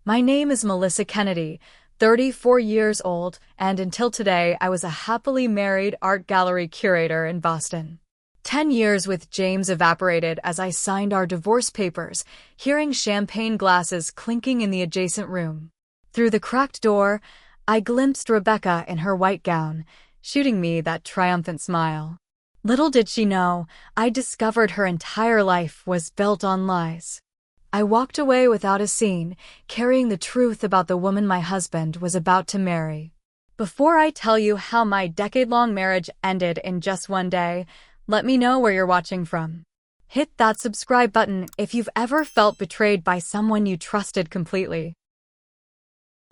My name is Melissa Kennedy, 34 years old, and until today I was a happily married art gallery curator in Boston. 10 years with James evaporated as I signed our divorce papers, hearing champagne glasses clinking in the adjacent room. Through the cracked door, I glimpsed Rebecca in her white gown, shooting me that triumphant smile. Little did she know, I discovered her entire life was built on lies. I walked away without a scene, carrying the truth about the woman my husband was about to marry. Before I tell you how my decade-long marriage ended in just one day, let me know where you're watching from. Hit that subscribe button if you've ever felt betrayed by someone you trusted completely.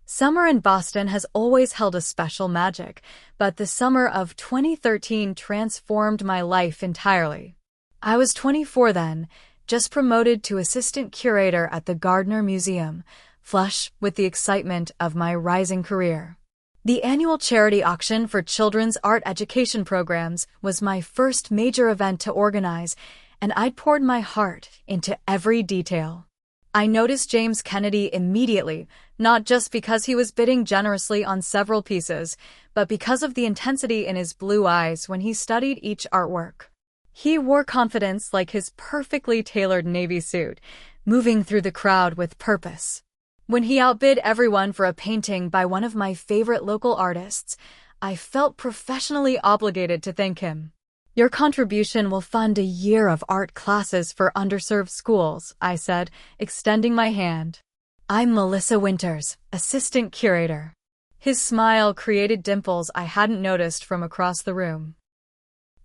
Summer in Boston has always held a special magic, but the summer of 2013 transformed my life entirely. I was 24 then, just promoted to assistant curator at the Gardner Museum, flush with the excitement of my rising career. The annual charity auction for children's art education programs was my first major event to organize, and I'd poured my heart into every detail. I noticed James Kennedy immediately, not just because he was bidding generously on several pieces, but because of the intensity in his blue eyes when he studied each artwork. He wore confidence like his perfectly tailored navy suit, moving through the crowd with purpose. When he outbid everyone for a painting by one of my favorite local artists, I felt professionally obligated to thank him. "Your contribution will fund a year of art classes for underserved schools," I said, extending my hand. "I'm Melissa Winters, assistant curator." His smile created dimples I hadn't noticed from across the room.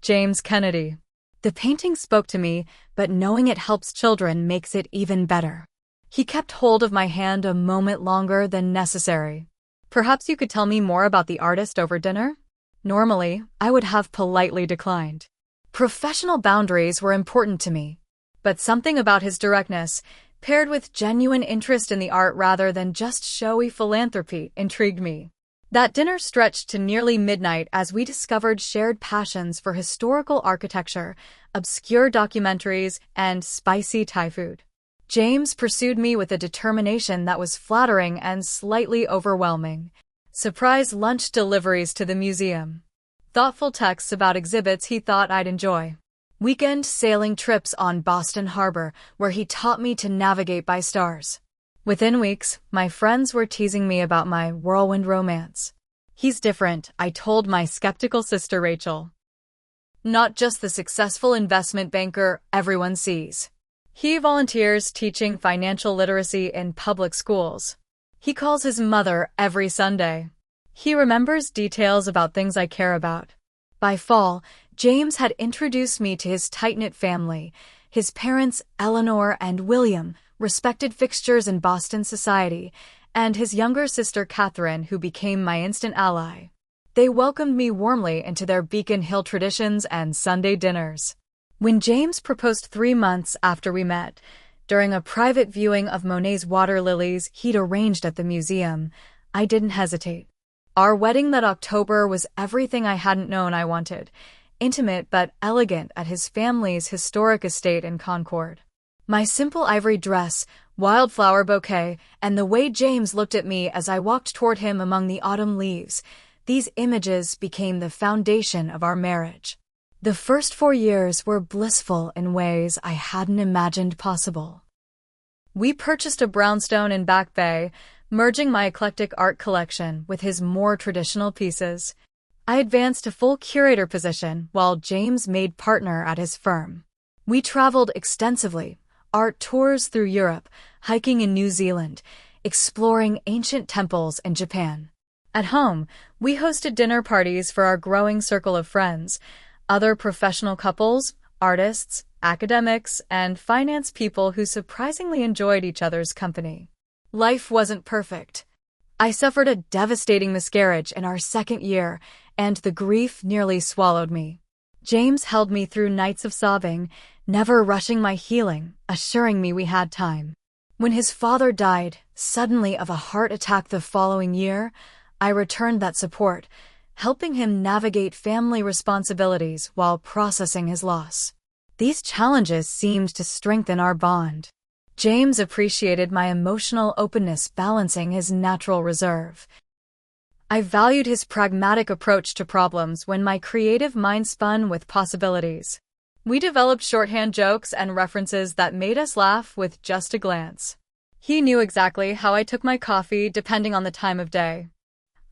James Kennedy. The painting spoke to me, but knowing it helps children makes it even better. He kept hold of my hand a moment longer than necessary. "Perhaps you could tell me more about the artist over dinner?" Normally, I would have politely declined. Professional boundaries were important to me. But something about his directness, paired with genuine interest in the art rather than just showy philanthropy, intrigued me. That dinner stretched to nearly midnight as we discovered shared passions for historical architecture, obscure documentaries, and spicy Thai food. James pursued me with a determination that was flattering and slightly overwhelming. Surprise lunch deliveries to the museum. Thoughtful texts about exhibits he thought I'd enjoy. Weekend sailing trips on Boston Harbor, where he taught me to navigate by stars. Within weeks, my friends were teasing me about my whirlwind romance. "He's different," I told my skeptical sister Rachel. "Not just the successful investment banker everyone sees. He volunteers teaching financial literacy in public schools. He calls his mother every Sunday. He remembers details about things I care about." By fall, James had introduced me to his tight-knit family. His parents, Eleanor and William, respected fixtures in Boston society, and his younger sister Catherine, who became my instant ally. They welcomed me warmly into their Beacon Hill traditions and Sunday dinners. When James proposed 3 months after we met, during a private viewing of Monet's water lilies he'd arranged at the museum, I didn't hesitate. Our wedding that October was everything I hadn't known I wanted, intimate but elegant at his family's historic estate in Concord. My simple ivory dress, wildflower bouquet, and the way James looked at me as I walked toward him among the autumn leaves, these images became the foundation of our marriage. The first 4 years were blissful in ways I hadn't imagined possible. We purchased a brownstone in Back Bay, merging my eclectic art collection with his more traditional pieces. I advanced to full curator position while James made partner at his firm. We traveled extensively, art tours through Europe, hiking in New Zealand, exploring ancient temples in Japan. At home, we hosted dinner parties for our growing circle of friends, other professional couples, artists, academics, and finance people who surprisingly enjoyed each other's company. Life wasn't perfect. I suffered a devastating miscarriage in our second year, and the grief nearly swallowed me. James held me through nights of sobbing, never rushing my healing, assuring me we had time. When his father died, suddenly of a heart attack the following year, I returned that support, helping him navigate family responsibilities while processing his loss. These challenges seemed to strengthen our bond. James appreciated my emotional openness, balancing his natural reserve. I valued his pragmatic approach to problems when my creative mind spun with possibilities. We developed shorthand jokes and references that made us laugh with just a glance. He knew exactly how I took my coffee depending on the time of day.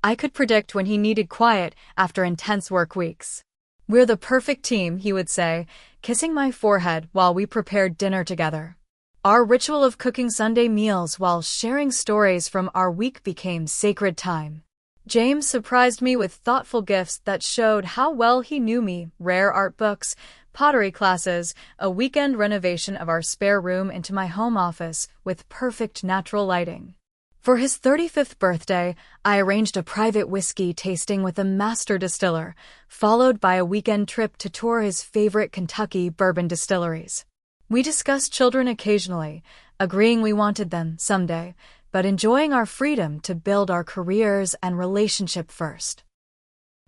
I could predict when he needed quiet after intense work weeks. "We're the perfect team," he would say, kissing my forehead while we prepared dinner together. Our ritual of cooking Sunday meals while sharing stories from our week became sacred time. James surprised me with thoughtful gifts that showed how well he knew me: rare art books, pottery classes, a weekend renovation of our spare room into my home office with perfect natural lighting. For his 35th birthday, I arranged a private whiskey tasting with a master distiller, followed by a weekend trip to tour his favorite Kentucky bourbon distilleries. We discussed children occasionally, agreeing we wanted them someday, but enjoying our freedom to build our careers and relationship first.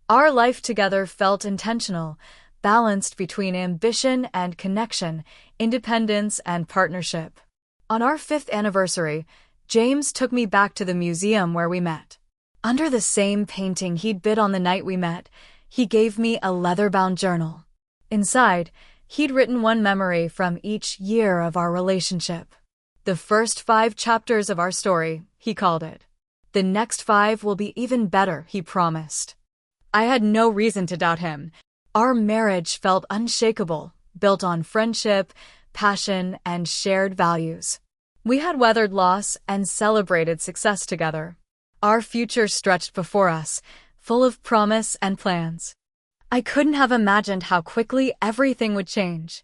Our life together felt intentional, balanced between ambition and connection, independence and partnership. On our 5th anniversary, James took me back to the museum where we met. Under the same painting he'd bid on the night we met, he gave me a leather-bound journal. Inside, he'd written one memory from each year of our relationship. "The first 5 chapters of our story," he called it. "The next 5 will be even better," he promised. I had no reason to doubt him. Our marriage felt unshakable, built on friendship, passion, and shared values. We had weathered loss and celebrated success together. Our future stretched before us, full of promise and plans. I couldn't have imagined how quickly everything would change.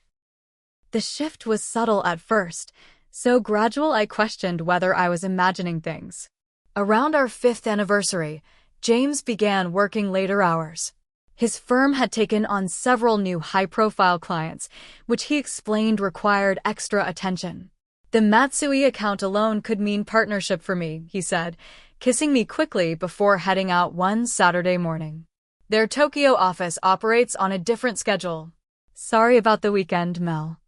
The shift was subtle at first, so gradual I questioned whether I was imagining things. Around our 5th anniversary, James began working later hours. His firm had taken on several new high-profile clients, which he explained required extra attention. "The Matsui account alone could mean partnership for me," he said, kissing me quickly before heading out one Saturday morning. "Their Tokyo office operates on a different schedule." Sorry about the weekend, Mel.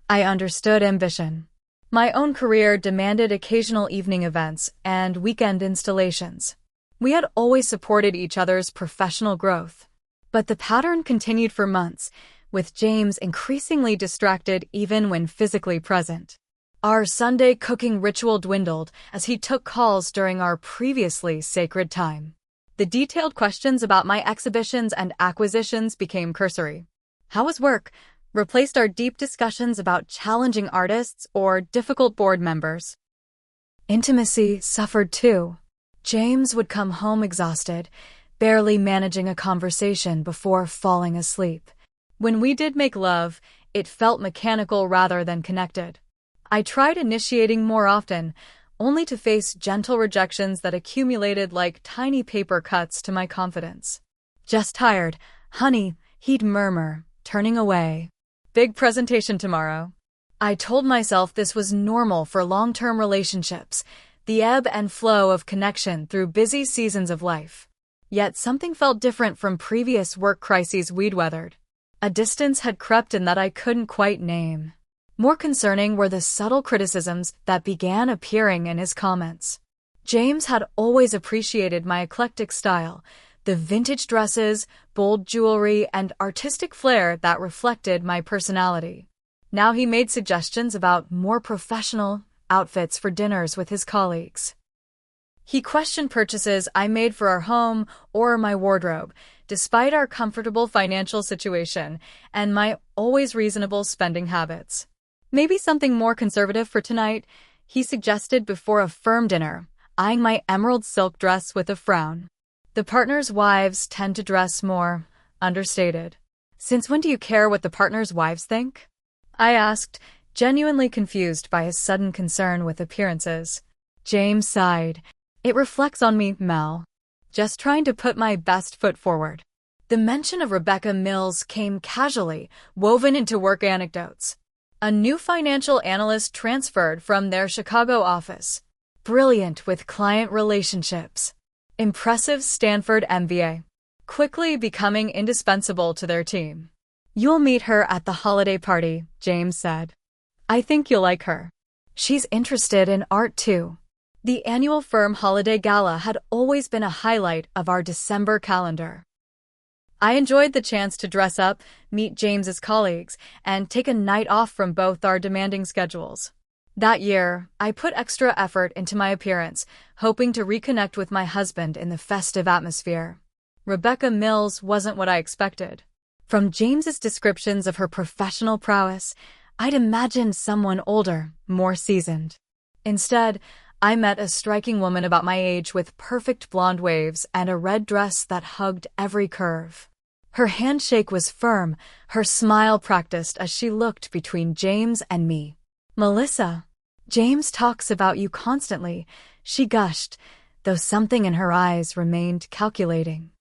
I understood ambition. My own career demanded occasional evening events and weekend installations. We had always supported each other's professional growth. But the pattern continued for months, with James increasingly distracted even when physically present. Our Sunday cooking ritual dwindled as he took calls during our previously sacred time. The detailed questions about my exhibitions and acquisitions became cursory. "How was work?" replaced our deep discussions about challenging artists or difficult board members. Intimacy suffered too. James would come home exhausted, barely managing a conversation before falling asleep. When we did make love, it felt mechanical rather than connected. I tried initiating more often, only to face gentle rejections that accumulated like tiny paper cuts to my confidence. "Just tired, honey," he'd murmur, turning away. "Big presentation tomorrow." I told myself this was normal for long-term relationships, the ebb and flow of connection through busy seasons of life. Yet something felt different from previous work crises we'd weathered. A distance had crept in that I couldn't quite name. More concerning were the subtle criticisms that began appearing in his comments. James had always appreciated my eclectic style, the vintage dresses, bold jewelry, and artistic flair that reflected my personality. Now he made suggestions about more professional outfits for dinners with his colleagues. He questioned purchases I made for our home or my wardrobe, despite our comfortable financial situation and my always reasonable spending habits. "Maybe something more conservative for tonight," he suggested before a firm dinner, eyeing my emerald silk dress with a frown. The partners' wives tend to dress more understated. "Since when do you care what the partners' wives think?" I asked, genuinely confused by his sudden concern with appearances. James sighed. "It reflects on me, Mel. Just trying to put my best foot forward." The mention of Rebecca Mills came casually, woven into work anecdotes. A new financial analyst transferred from their Chicago office. Brilliant with client relationships. Impressive Stanford MBA. Quickly becoming indispensable to their team. "You'll meet her at the holiday party," James said. "I think you'll like her." She's interested in art too. The annual firm holiday gala had always been a highlight of our December calendar. I enjoyed the chance to dress up, meet James's colleagues, and take a night off from both our demanding schedules. That year, I put extra effort into my appearance, hoping to reconnect with my husband in the festive atmosphere. Rebecca Mills wasn't what I expected. From James's descriptions of her professional prowess, I'd imagined someone older, more seasoned. Instead, I met a striking woman about my age with perfect blonde waves and a red dress that hugged every curve. Her handshake was firm, her smile practiced as she looked between James and me. "Melissa, James talks about you constantly," she gushed, though something in her eyes remained calculating.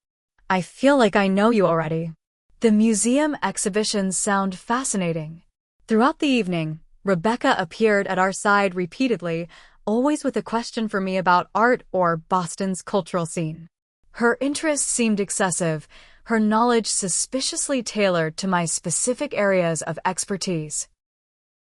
"I feel like I know you already." The museum exhibitions sound fascinating. Throughout the evening, Rebecca appeared at our side repeatedly, always with a question for me about art or Boston's cultural scene. Her interest seemed excessive, her knowledge suspiciously tailored to my specific areas of expertise.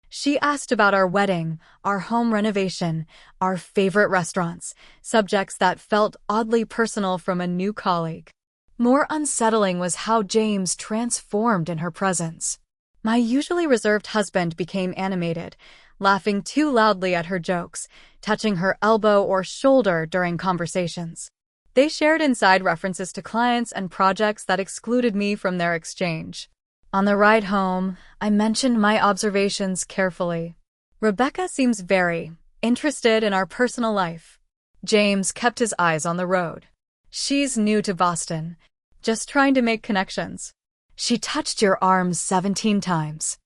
She asked about our wedding, our home renovation, our favorite restaurants, subjects that felt oddly personal from a new colleague. More unsettling was how James transformed in her presence. My usually reserved husband became animated, laughing too loudly at her jokes, touching her elbow or shoulder during conversations. They shared inside references to clients and projects that excluded me from their exchange. On the ride home, I mentioned my observations carefully. "Rebecca seems very interested in our personal life." James kept his eyes on the road. "She's new to Boston, just trying to make connections." "She touched your arms 17 times.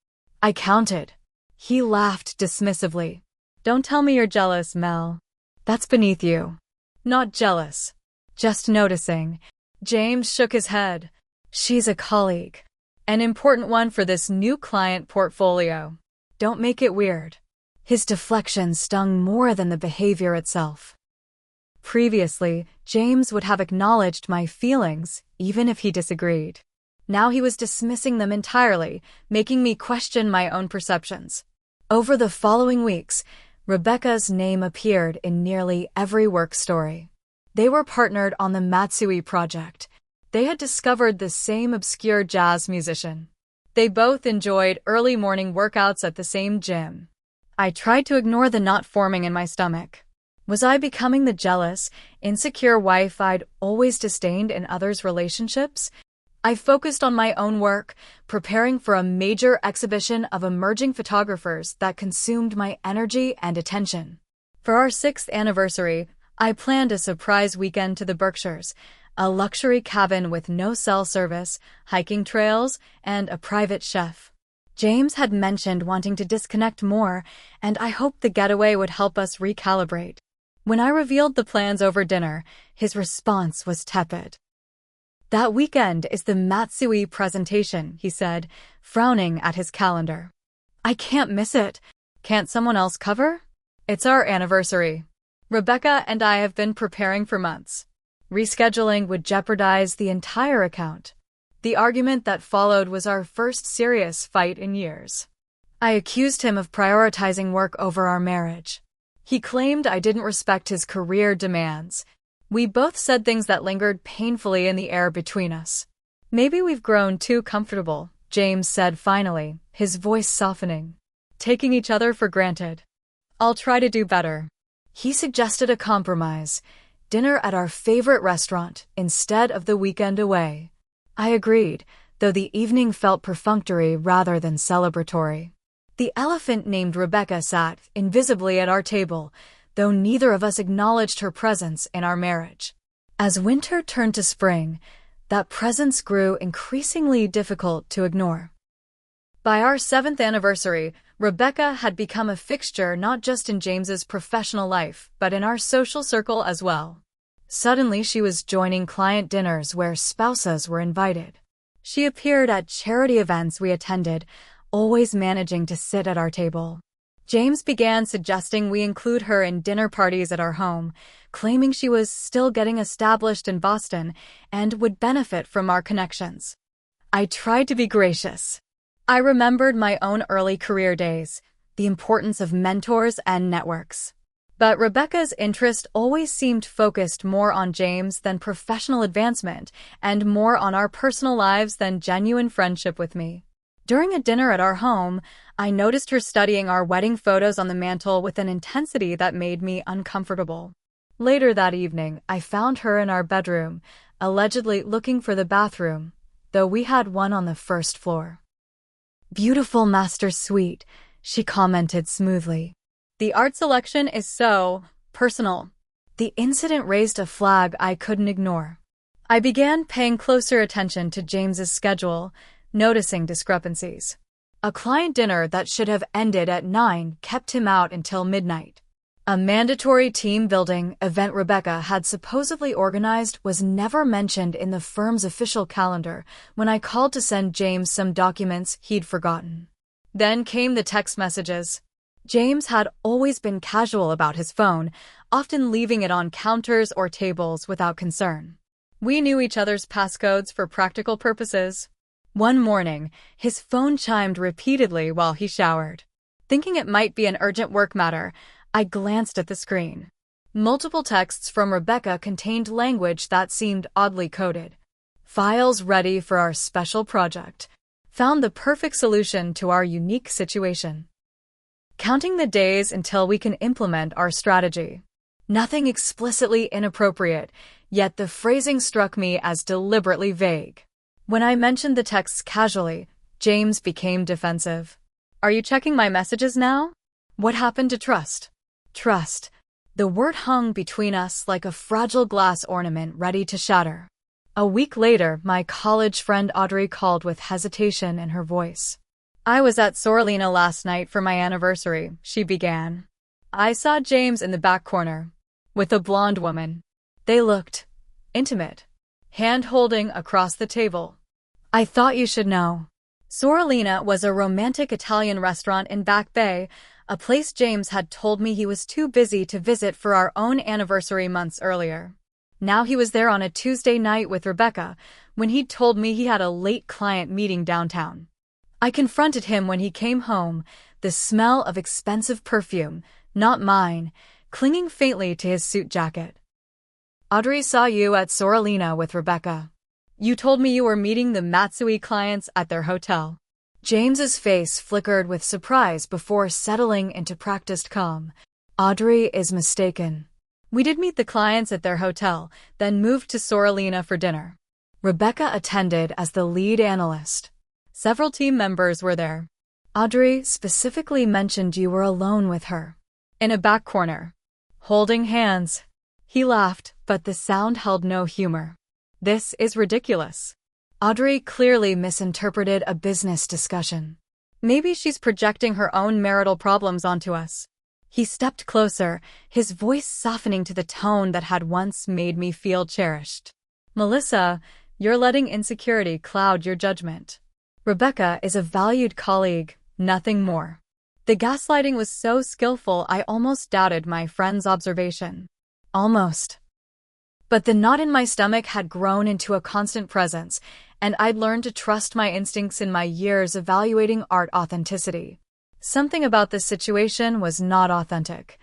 I counted." He laughed dismissively. "Don't tell me you're jealous, Mel. That's beneath you." "Not jealous. Just noticing." James shook his head. "She's a colleague. An important one for this new client portfolio. Don't make it weird." His deflection stung more than the behavior itself. Previously, James would have acknowledged my feelings, even if he disagreed. Now he was dismissing them entirely, making me question my own perceptions. Over the following weeks, Rebecca's name appeared in nearly every work story. They were partnered on the Matsui project. They had discovered the same obscure jazz musician. They both enjoyed early morning workouts at the same gym. I tried to ignore the knot forming in my stomach. Was I becoming the jealous, insecure wife I'd always disdained in others' relationships? I focused on my own work, preparing for a major exhibition of emerging photographers that consumed my energy and attention. For our 6th anniversary, I planned a surprise weekend to the Berkshires, a luxury cabin with no cell service, hiking trails, and a private chef. James had mentioned wanting to disconnect more, and I hoped the getaway would help us recalibrate. When I revealed the plans over dinner, his response was tepid. "That weekend is the Matsui presentation," he said, frowning at his calendar. "I can't miss it. Can't someone else cover?" "It's our anniversary. Rebecca and I have been preparing for months. Rescheduling would jeopardize the entire account." The argument that followed was our first serious fight in years. I accused him of prioritizing work over our marriage. He claimed I didn't respect his career demands. We both said things that lingered painfully in the air between us. "Maybe we've grown too comfortable," James said finally, his voice softening. "Taking each other for granted. I'll try to do better." He suggested a compromise, dinner at our favorite restaurant instead of the weekend away. I agreed, though the evening felt perfunctory rather than celebratory. The elephant named Rebecca sat invisibly at our table, though neither of us acknowledged her presence in our marriage. As winter turned to spring, that presence grew increasingly difficult to ignore. By our 7th anniversary, Rebecca had become a fixture not just in James's professional life, but in our social circle as well. Suddenly she was joining client dinners where spouses were invited. She appeared at charity events we attended, always managing to sit at our table. James began suggesting we include her in dinner parties at our home, claiming she was still getting established in Boston and would benefit from our connections. I tried to be gracious. I remembered my own early career days, the importance of mentors and networks. But Rebecca's interest always seemed focused more on James than professional advancement, and more on our personal lives than genuine friendship with me. During a dinner at our home, I noticed her studying our wedding photos on the mantel with an intensity that made me uncomfortable. Later that evening, I found her in our bedroom, allegedly looking for the bathroom, though we had one on the first floor. "Beautiful master suite," she commented smoothly. "The art selection is so personal." The incident raised a flag I couldn't ignore. I began paying closer attention to James's schedule, noticing discrepancies. A client dinner that should have ended at 9 kept him out until midnight. A mandatory team-building event Rebecca had supposedly organized was never mentioned in the firm's official calendar when I called to send James some documents he'd forgotten. Then came the text messages. James had always been casual about his phone, often leaving it on counters or tables without concern. We knew each other's passcodes for practical purposes. One morning, his phone chimed repeatedly while he showered. Thinking it might be an urgent work matter, I glanced at the screen. Multiple texts from Rebecca contained language that seemed oddly coded. "Files ready for our special project. Found the perfect solution to our unique situation. Counting the days until we can implement our strategy." Nothing explicitly inappropriate, yet the phrasing struck me as deliberately vague. When I mentioned the texts casually, James became defensive. "Are you checking my messages now? What happened to trust?" Trust. The word hung between us like a fragile glass ornament ready to shatter. A week later, my college friend Audrey called with hesitation in her voice. "I was at Soralina last night for my anniversary," she began. "I saw James in the back corner, with a blonde woman. They looked intimate, hand-holding across the table. I thought you should know." Soralina was a romantic Italian restaurant in Back Bay, a place James had told me he was too busy to visit for our own anniversary months earlier. Now he was there on a Tuesday night with Rebecca, when he'd told me he had a late client meeting downtown. I confronted him when he came home, the smell of expensive perfume, not mine, clinging faintly to his suit jacket. "Audrey saw you at Soralina with Rebecca. You told me you were meeting the Matsui clients at their hotel." James's face flickered with surprise before settling into practiced calm. "Audrey is mistaken. We did meet the clients at their hotel, then moved to Soralina for dinner. Rebecca attended as the lead analyst. Several team members were there. Audrey specifically mentioned you were alone with her, in a back corner, holding hands." He laughed, but the sound held no humor. "This is ridiculous." Audrey clearly misinterpreted a business discussion. "Maybe she's projecting her own marital problems onto us." He stepped closer, his voice softening to the tone that had once made me feel cherished. "Melissa, you're letting insecurity cloud your judgment. Rebecca is a valued colleague, nothing more." The gaslighting was so skillful I almost doubted my friend's observation. Almost. But the knot in my stomach had grown into a constant presence, and I'd learned to trust my instincts in my years evaluating art authenticity. Something about this situation was not authentic.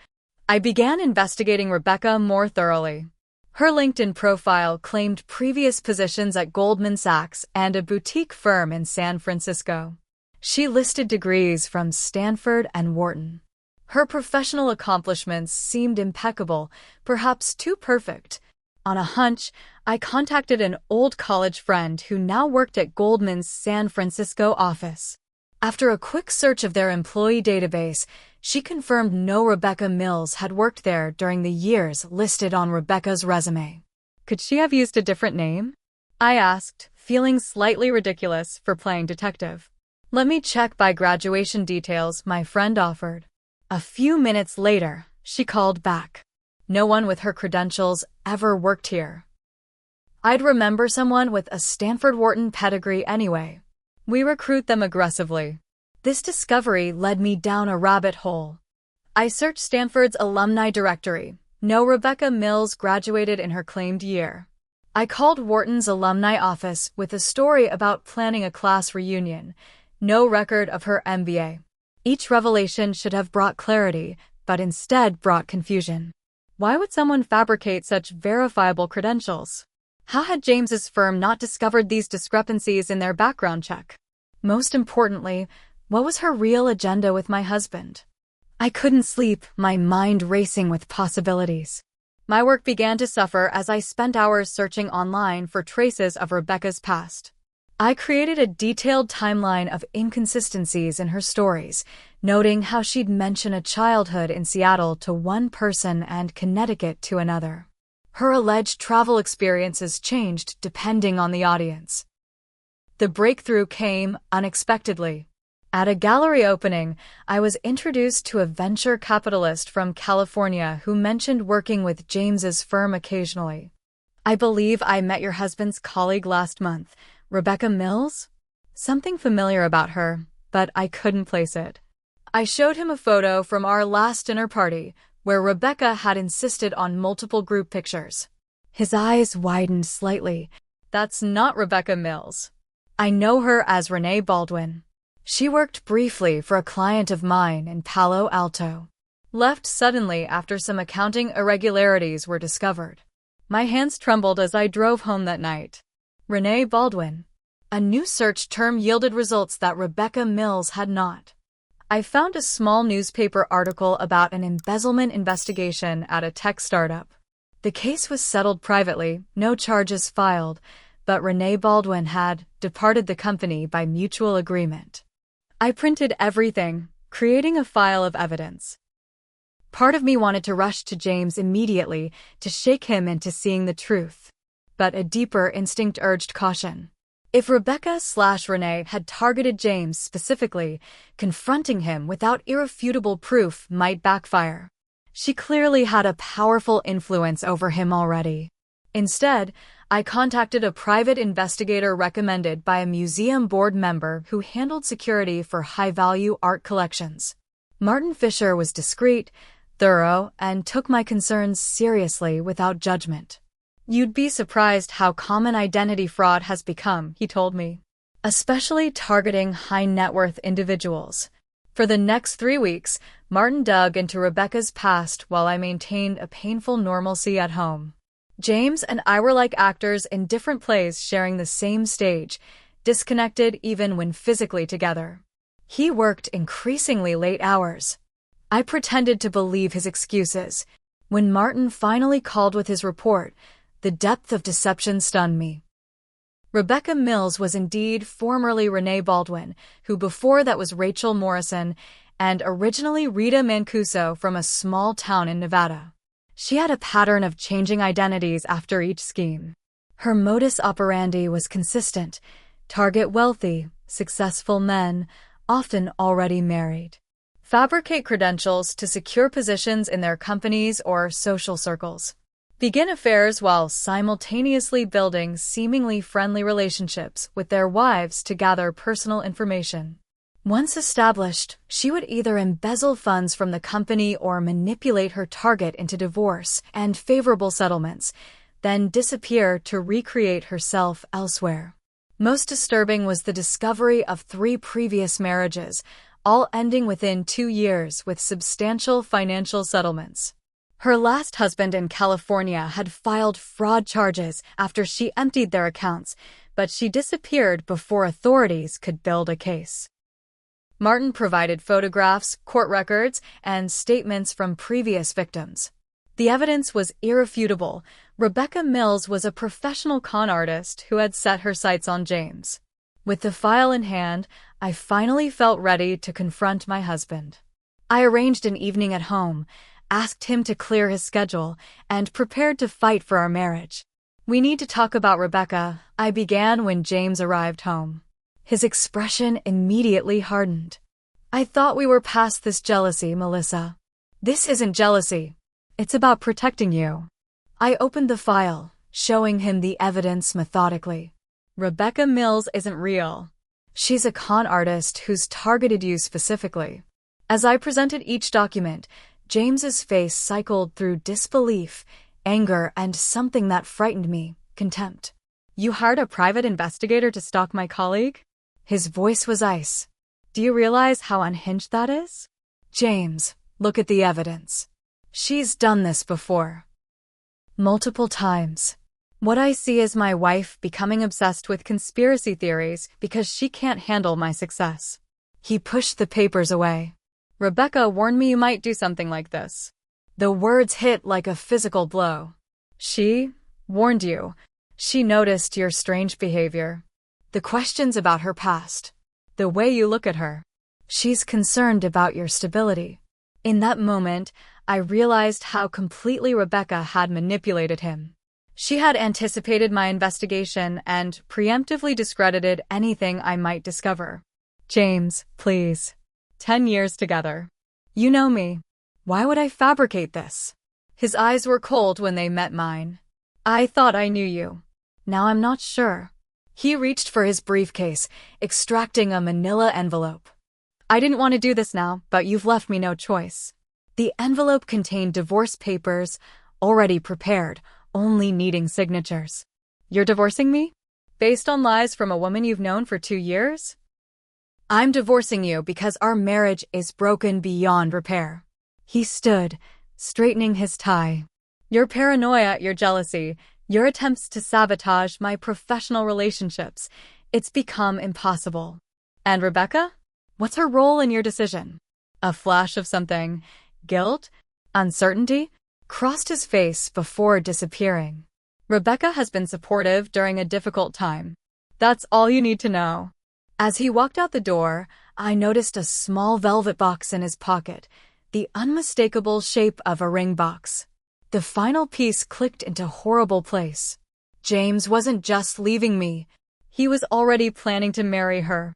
I began investigating Rebecca more thoroughly. Her LinkedIn profile claimed previous positions at Goldman Sachs and a boutique firm in San Francisco. She listed degrees from Stanford and Wharton. Her professional accomplishments seemed impeccable, perhaps too perfect. On a hunch, I contacted an old college friend who now worked at Goldman's San Francisco office. After a quick search of their employee database, she confirmed no Rebecca Mills had worked there during the years listed on Rebecca's resume. Could she have used a different name? I asked, feeling slightly ridiculous for playing detective. "Let me check by graduation details," my friend offered. A few minutes later, she called back. No one with her credentials ever worked here. I'd remember someone with a Stanford-Wharton pedigree anyway. We recruit them aggressively. This discovery led me down a rabbit hole. I searched Stanford's alumni directory. No Rebecca Mills graduated in her claimed year. I called Wharton's alumni office with a story about planning a class reunion. No record of her MBA. Each revelation should have brought clarity, but instead brought confusion. Why would someone fabricate such verifiable credentials? How had James's firm not discovered these discrepancies in their background check? Most importantly, what was her real agenda with my husband? I couldn't sleep, my mind racing with possibilities. My work began to suffer as I spent hours searching online for traces of Rebecca's past. I created a detailed timeline of inconsistencies in her stories, noting how she'd mention a childhood in Seattle to one person and Connecticut to another. Her alleged travel experiences changed depending on the audience. The breakthrough came unexpectedly. At a gallery opening, I was introduced to a venture capitalist from California who mentioned working with James's firm occasionally. I believe I met your husband's colleague last month, Rebecca Mills? Something familiar about her, but I couldn't place it. I showed him a photo from our last dinner party, where Rebecca had insisted on multiple group pictures. His eyes widened slightly. That's not Rebecca Mills. I know her as Renee Baldwin. She worked briefly for a client of mine in Palo Alto. Left suddenly after some accounting irregularities were discovered. My hands trembled as I drove home that night. Renee Baldwin. A new search term yielded results that Rebecca Mills had not. I found a small newspaper article about an embezzlement investigation at a tech startup. The case was settled privately, no charges filed, but Renee Baldwin had departed the company by mutual agreement. I printed everything, creating a file of evidence. Part of me wanted to rush to James immediately to shake him into seeing the truth. But a deeper instinct urged caution. If Rebecca/Renee had targeted James specifically, confronting him without irrefutable proof might backfire. She clearly had a powerful influence over him already. Instead, I contacted a private investigator recommended by a museum board member who handled security for high-value art collections. Martin Fisher was discreet, thorough, and took my concerns seriously without judgment. You'd be surprised how common identity fraud has become, he told me, especially targeting high-net-worth individuals. For the next 3 weeks, Martin dug into Rebecca's past while I maintained a painful normalcy at home. James and I were like actors in different plays sharing the same stage, disconnected even when physically together. He worked increasingly late hours. I pretended to believe his excuses. When Martin finally called with his report, the depth of deception stunned me. Rebecca Mills was indeed formerly Renee Baldwin, who before that was Rachel Morrison, and originally Rita Mancuso from a small town in Nevada. She had a pattern of changing identities after each scheme. Her modus operandi was consistent: target wealthy, successful men, often already married. Fabricate credentials to secure positions in their companies or social circles. Begin affairs while simultaneously building seemingly friendly relationships with their wives to gather personal information. Once established, she would either embezzle funds from the company or manipulate her target into divorce and favorable settlements, then disappear to recreate herself elsewhere. Most disturbing was the discovery of 3 previous marriages, all ending within 2 years with substantial financial settlements. Her last husband in California had filed fraud charges after she emptied their accounts, but she disappeared before authorities could build a case. Martin provided photographs, court records, and statements from previous victims. The evidence was irrefutable. Rebecca Mills was a professional con artist who had set her sights on James. With the file in hand, I finally felt ready to confront my husband. I arranged an evening at home, asked him to clear his schedule, and prepared to fight for our marriage. "We need to talk about Rebecca," I began when James arrived home. His expression immediately hardened. "I thought we were past this jealousy, Melissa." "This isn't jealousy. It's about protecting you." I opened the file, showing him the evidence methodically. "Rebecca Mills isn't real. She's a con artist who's targeted you specifically." As I presented each document, James's face cycled through disbelief, anger, and something that frightened me, contempt. "You hired a private investigator to stalk my colleague?" His voice was ice. Do you realize how unhinged that is? James, look at the evidence. She's done this before. Multiple times. What I see is my wife becoming obsessed with conspiracy theories because she can't handle my success. He pushed the papers away. Rebecca warned me you might do something like this. The words hit like a physical blow. She warned you. She noticed your strange behavior. The questions about her past. The way you look at her. She's concerned about your stability. In that moment, I realized how completely Rebecca had manipulated him. She had anticipated my investigation and preemptively discredited anything I might discover. James, please. 10 years together. You know me. Why would I fabricate this? His eyes were cold when they met mine. I thought I knew you. Now I'm not sure. He reached for his briefcase, extracting a manila envelope. I didn't want to do this now, but you've left me no choice. The envelope contained divorce papers, already prepared, only needing signatures. You're divorcing me? Based on lies from a woman you've known for 2 years? I'm divorcing you because our marriage is broken beyond repair. He stood, straightening his tie. Your paranoia, your jealousy, your attempts to sabotage my professional relationships, it's become impossible. And Rebecca? What's her role in your decision? A flash of something. Guilt? Uncertainty? Crossed his face before disappearing. Rebecca has been supportive during a difficult time. That's all you need to know. As he walked out the door, I noticed a small velvet box in his pocket, the unmistakable shape of a ring box. The final piece clicked into horrible place. James wasn't just leaving me. He was already planning to marry her.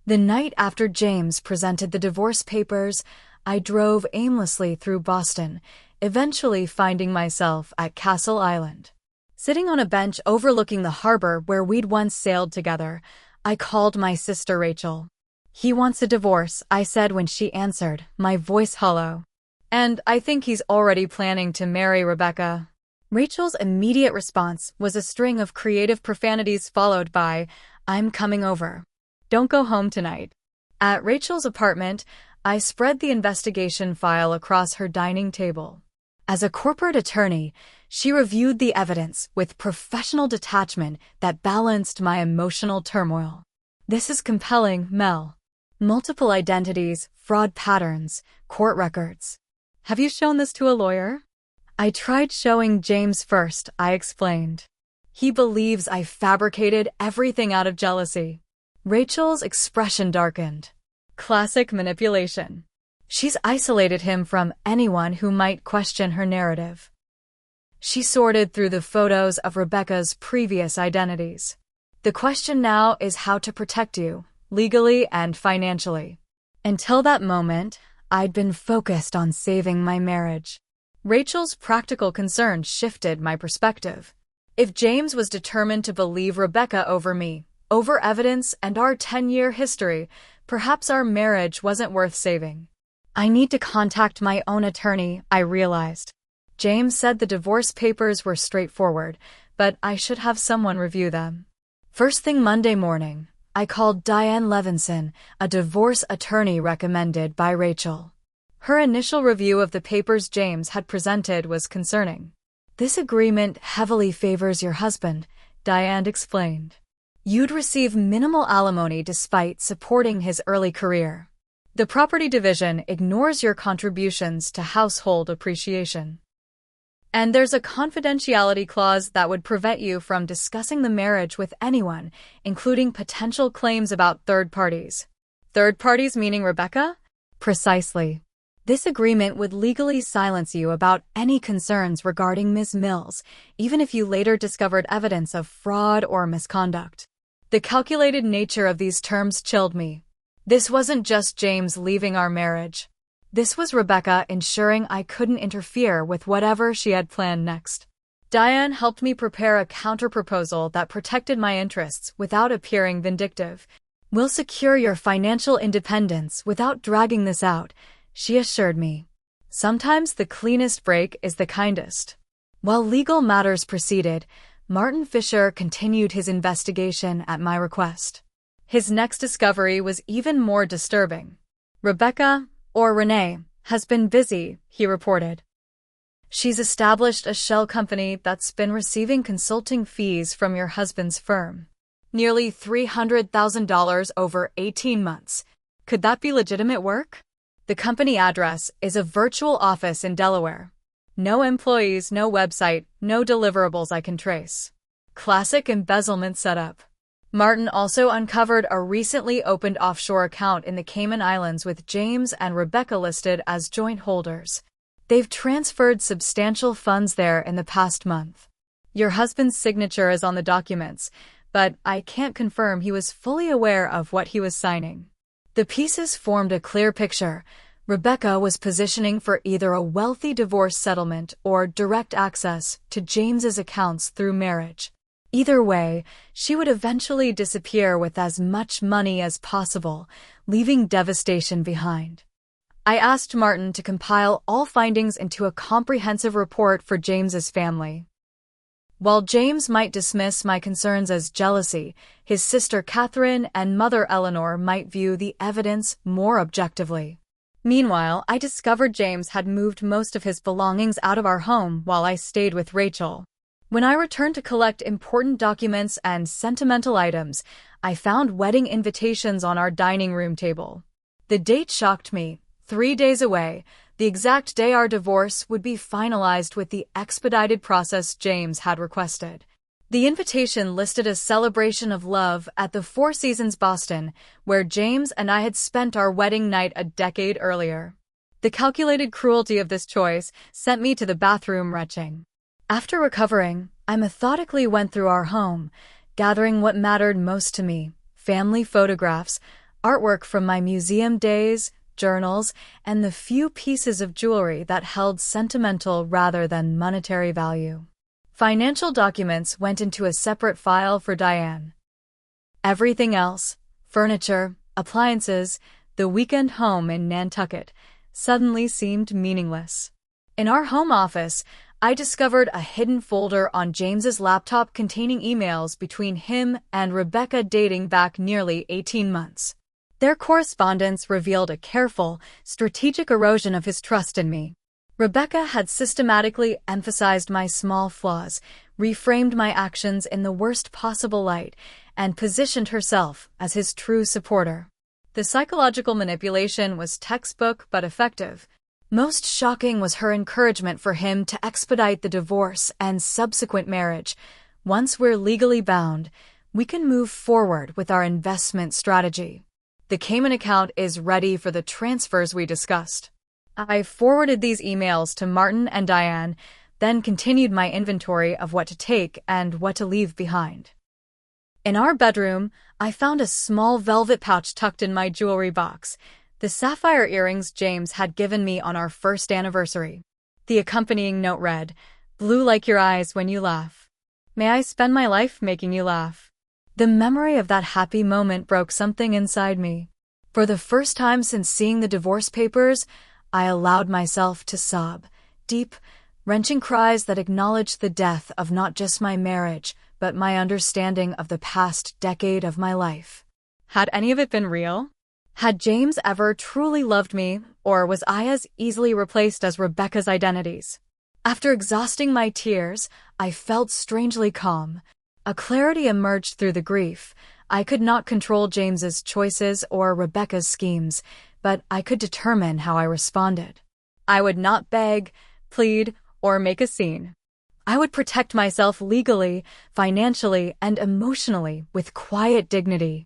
The night after James presented the divorce papers, I drove aimlessly through Boston, eventually finding myself at Castle Island. Sitting on a bench overlooking the harbor where we'd once sailed together, I called my sister Rachel. He wants a divorce, I said when she answered, my voice hollow. And I think he's already planning to marry Rebecca. Rachel's immediate response was a string of creative profanities followed by, I'm coming over. Don't go home tonight. At Rachel's apartment, I spread the investigation file across her dining table. As a corporate attorney, she reviewed the evidence with professional detachment that balanced my emotional turmoil. This is compelling, Mel. Multiple identities, fraud patterns, court records. Have you shown this to a lawyer? I tried showing James first, I explained. He believes I fabricated everything out of jealousy. Rachel's expression darkened. Classic manipulation. She's isolated him from anyone who might question her narrative. She sorted through the photos of Rebecca's previous identities. The question now is how to protect you, legally and financially. Until that moment, I'd been focused on saving my marriage. Rachel's practical concerns shifted my perspective. If James was determined to believe Rebecca over me, over evidence and our 10-year history, perhaps our marriage wasn't worth saving. I need to contact my own attorney, I realized. James said the divorce papers were straightforward, but I should have someone review them. First thing Monday morning, I called Diane Levinson, a divorce attorney recommended by Rachel. Her initial review of the papers James had presented was concerning. This agreement heavily favors your husband, Diane explained. You'd receive minimal alimony despite supporting his early career. The property division ignores your contributions to household appreciation. And there's a confidentiality clause that would prevent you from discussing the marriage with anyone, including potential claims about third parties. Third parties meaning Rebecca? Precisely. This agreement would legally silence you about any concerns regarding Ms. Mills, even if you later discovered evidence of fraud or misconduct. The calculated nature of these terms chilled me. This wasn't just James leaving our marriage. This was Rebecca ensuring I couldn't interfere with whatever she had planned next. Diane helped me prepare a counterproposal that protected my interests without appearing vindictive. We'll secure your financial independence without dragging this out, she assured me. Sometimes the cleanest break is the kindest. While legal matters proceeded, Martin Fisher continued his investigation at my request. His next discovery was even more disturbing. Rebecca, or Renee, has been busy, he reported. She's established a shell company that's been receiving consulting fees from your husband's firm. Nearly $300,000 over 18 months. Could that be legitimate work? The company address is a virtual office in Delaware. No employees, no website, no deliverables I can trace. Classic embezzlement setup. Martin also uncovered a recently opened offshore account in the Cayman Islands with James and Rebecca listed as joint holders. They've transferred substantial funds there in the past month. Your husband's signature is on the documents, but I can't confirm he was fully aware of what he was signing. The pieces formed a clear picture. Rebecca was positioning for either a wealthy divorce settlement or direct access to James's accounts through marriage. Either way, she would eventually disappear with as much money as possible, leaving devastation behind. I asked Martin to compile all findings into a comprehensive report for James's family. While James might dismiss my concerns as jealousy, his sister Catherine and mother Eleanor might view the evidence more objectively. Meanwhile, I discovered James had moved most of his belongings out of our home while I stayed with Rachel. When I returned to collect important documents and sentimental items, I found wedding invitations on our dining room table. The date shocked me. 3 days away, the exact day our divorce would be finalized with the expedited process James had requested. The invitation listed a celebration of love at the Four Seasons Boston, where James and I had spent our wedding night a decade earlier. The calculated cruelty of this choice sent me to the bathroom retching. After recovering, I methodically went through our home, gathering what mattered most to me: family photographs, artwork from my museum days, journals, and the few pieces of jewelry that held sentimental rather than monetary value. Financial documents went into a separate file for Diane. Everything else, furniture, appliances, the weekend home in Nantucket, suddenly seemed meaningless. In our home office, I discovered a hidden folder on James's laptop containing emails between him and Rebecca dating back nearly 18 months. Their correspondence revealed a careful, strategic erosion of his trust in me. Rebecca had systematically emphasized my small flaws, reframed my actions in the worst possible light, and positioned herself as his true supporter. The psychological manipulation was textbook but effective. Most shocking was her encouragement for him to expedite the divorce and subsequent marriage. Once we're legally bound, we can move forward with our investment strategy. The Cayman account is ready for the transfers we discussed. I forwarded these emails to Martin and Diane, then continued my inventory of what to take and what to leave behind. In our bedroom, I found a small velvet pouch tucked in my jewelry box, the sapphire earrings James had given me on our first anniversary. The accompanying note read, "Blue like your eyes when you laugh. May I spend my life making you laugh." The memory of that happy moment broke something inside me. For the first time since seeing the divorce papers, I allowed myself to sob, deep, wrenching cries that acknowledged the death of not just my marriage, but my understanding of the past decade of my life. Had any of it been real? Had James ever truly loved me, or was I as easily replaced as Rebecca's identities? After exhausting my tears, I felt strangely calm. A clarity emerged through the grief. I could not control James's choices or Rebecca's schemes, but I could determine how I responded. I would not beg, plead, or make a scene. I would protect myself legally, financially, and emotionally with quiet dignity.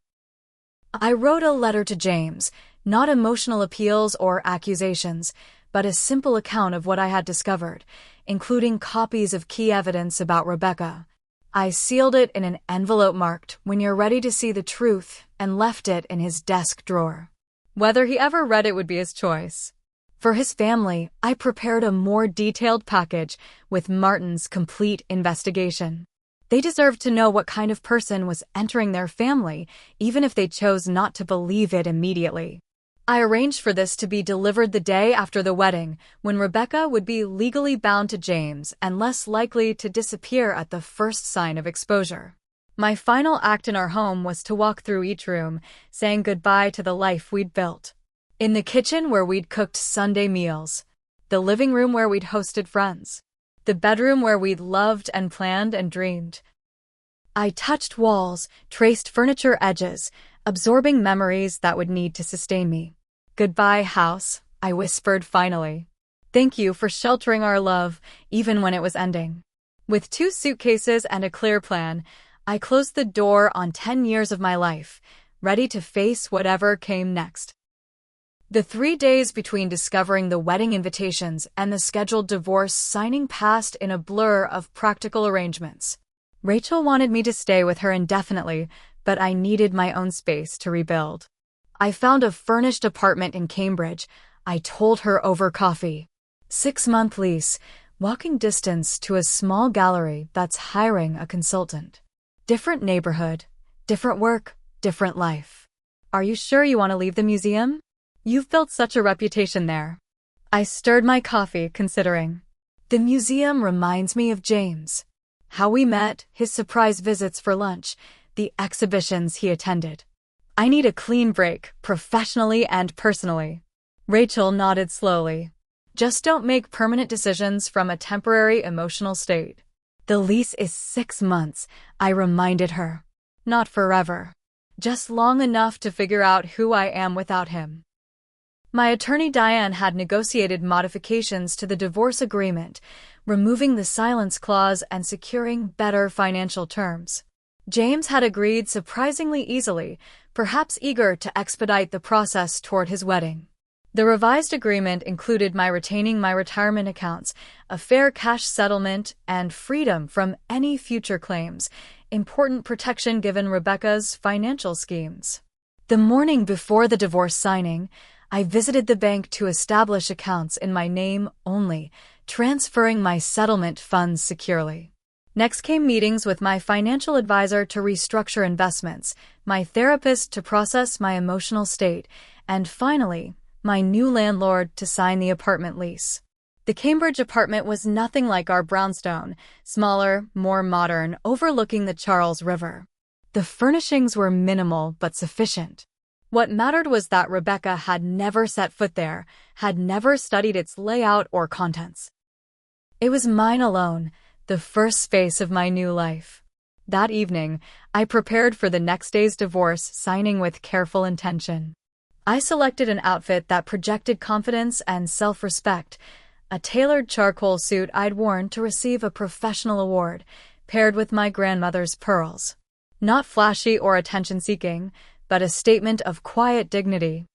I wrote a letter to James, not emotional appeals or accusations, but a simple account of what I had discovered, including copies of key evidence about Rebecca. I sealed it in an envelope marked, "When you're ready to see the truth," and left it in his desk drawer. Whether he ever read it would be his choice. For his family, I prepared a more detailed package with Martin's complete investigation. They deserved to know what kind of person was entering their family, even if they chose not to believe it immediately. I arranged for this to be delivered the day after the wedding, when Rebecca would be legally bound to James and less likely to disappear at the first sign of exposure. My final act in our home was to walk through each room, saying goodbye to the life we'd built. In the kitchen where we'd cooked Sunday meals, the living room where we'd hosted friends, the bedroom where we'd loved and planned and dreamed. I touched walls, traced furniture edges, absorbing memories that would need to sustain me. Goodbye, house, I whispered finally. Thank you for sheltering our love, even when it was ending. With 2 suitcases and a clear plan, I closed the door on 10 years of my life, ready to face whatever came next. The 3 days between discovering the wedding invitations and the scheduled divorce signing passed in a blur of practical arrangements. Rachel wanted me to stay with her indefinitely, but I needed my own space to rebuild. I found a furnished apartment in Cambridge. I told her over coffee. 6-month lease, walking distance to a small gallery that's hiring a consultant. Different neighborhood, different work, different life. Are you sure you want to leave the museum? You've built such a reputation there. I stirred my coffee, considering. The museum reminds me of James. How we met, his surprise visits for lunch, the exhibitions he attended. I need a clean break, professionally and personally. Rachel nodded slowly. Just don't make permanent decisions from a temporary emotional state. The lease is 6 months, I reminded her. Not forever. Just long enough to figure out who I am without him. My attorney Diane had negotiated modifications to the divorce agreement, removing the silence clause and securing better financial terms. James had agreed surprisingly easily, perhaps eager to expedite the process toward his wedding. The revised agreement included my retaining my retirement accounts, a fair cash settlement, and freedom from any future claims, important protection given Rebecca's financial schemes. The morning before the divorce signing, I visited the bank to establish accounts in my name only, transferring my settlement funds securely. Next came meetings with my financial advisor to restructure investments, my therapist to process my emotional state, and finally, my new landlord to sign the apartment lease. The Cambridge apartment was nothing like our brownstone, smaller, more modern, overlooking the Charles River. The furnishings were minimal but sufficient. What mattered was that Rebecca had never set foot there, had never studied its layout or contents. It was mine alone, the first space of my new life. That evening, I prepared for the next day's divorce signing with careful intention. I selected an outfit that projected confidence and self-respect, a tailored charcoal suit I'd worn to receive a professional award, paired with my grandmother's pearls. Not flashy or attention-seeking, but a statement of quiet dignity.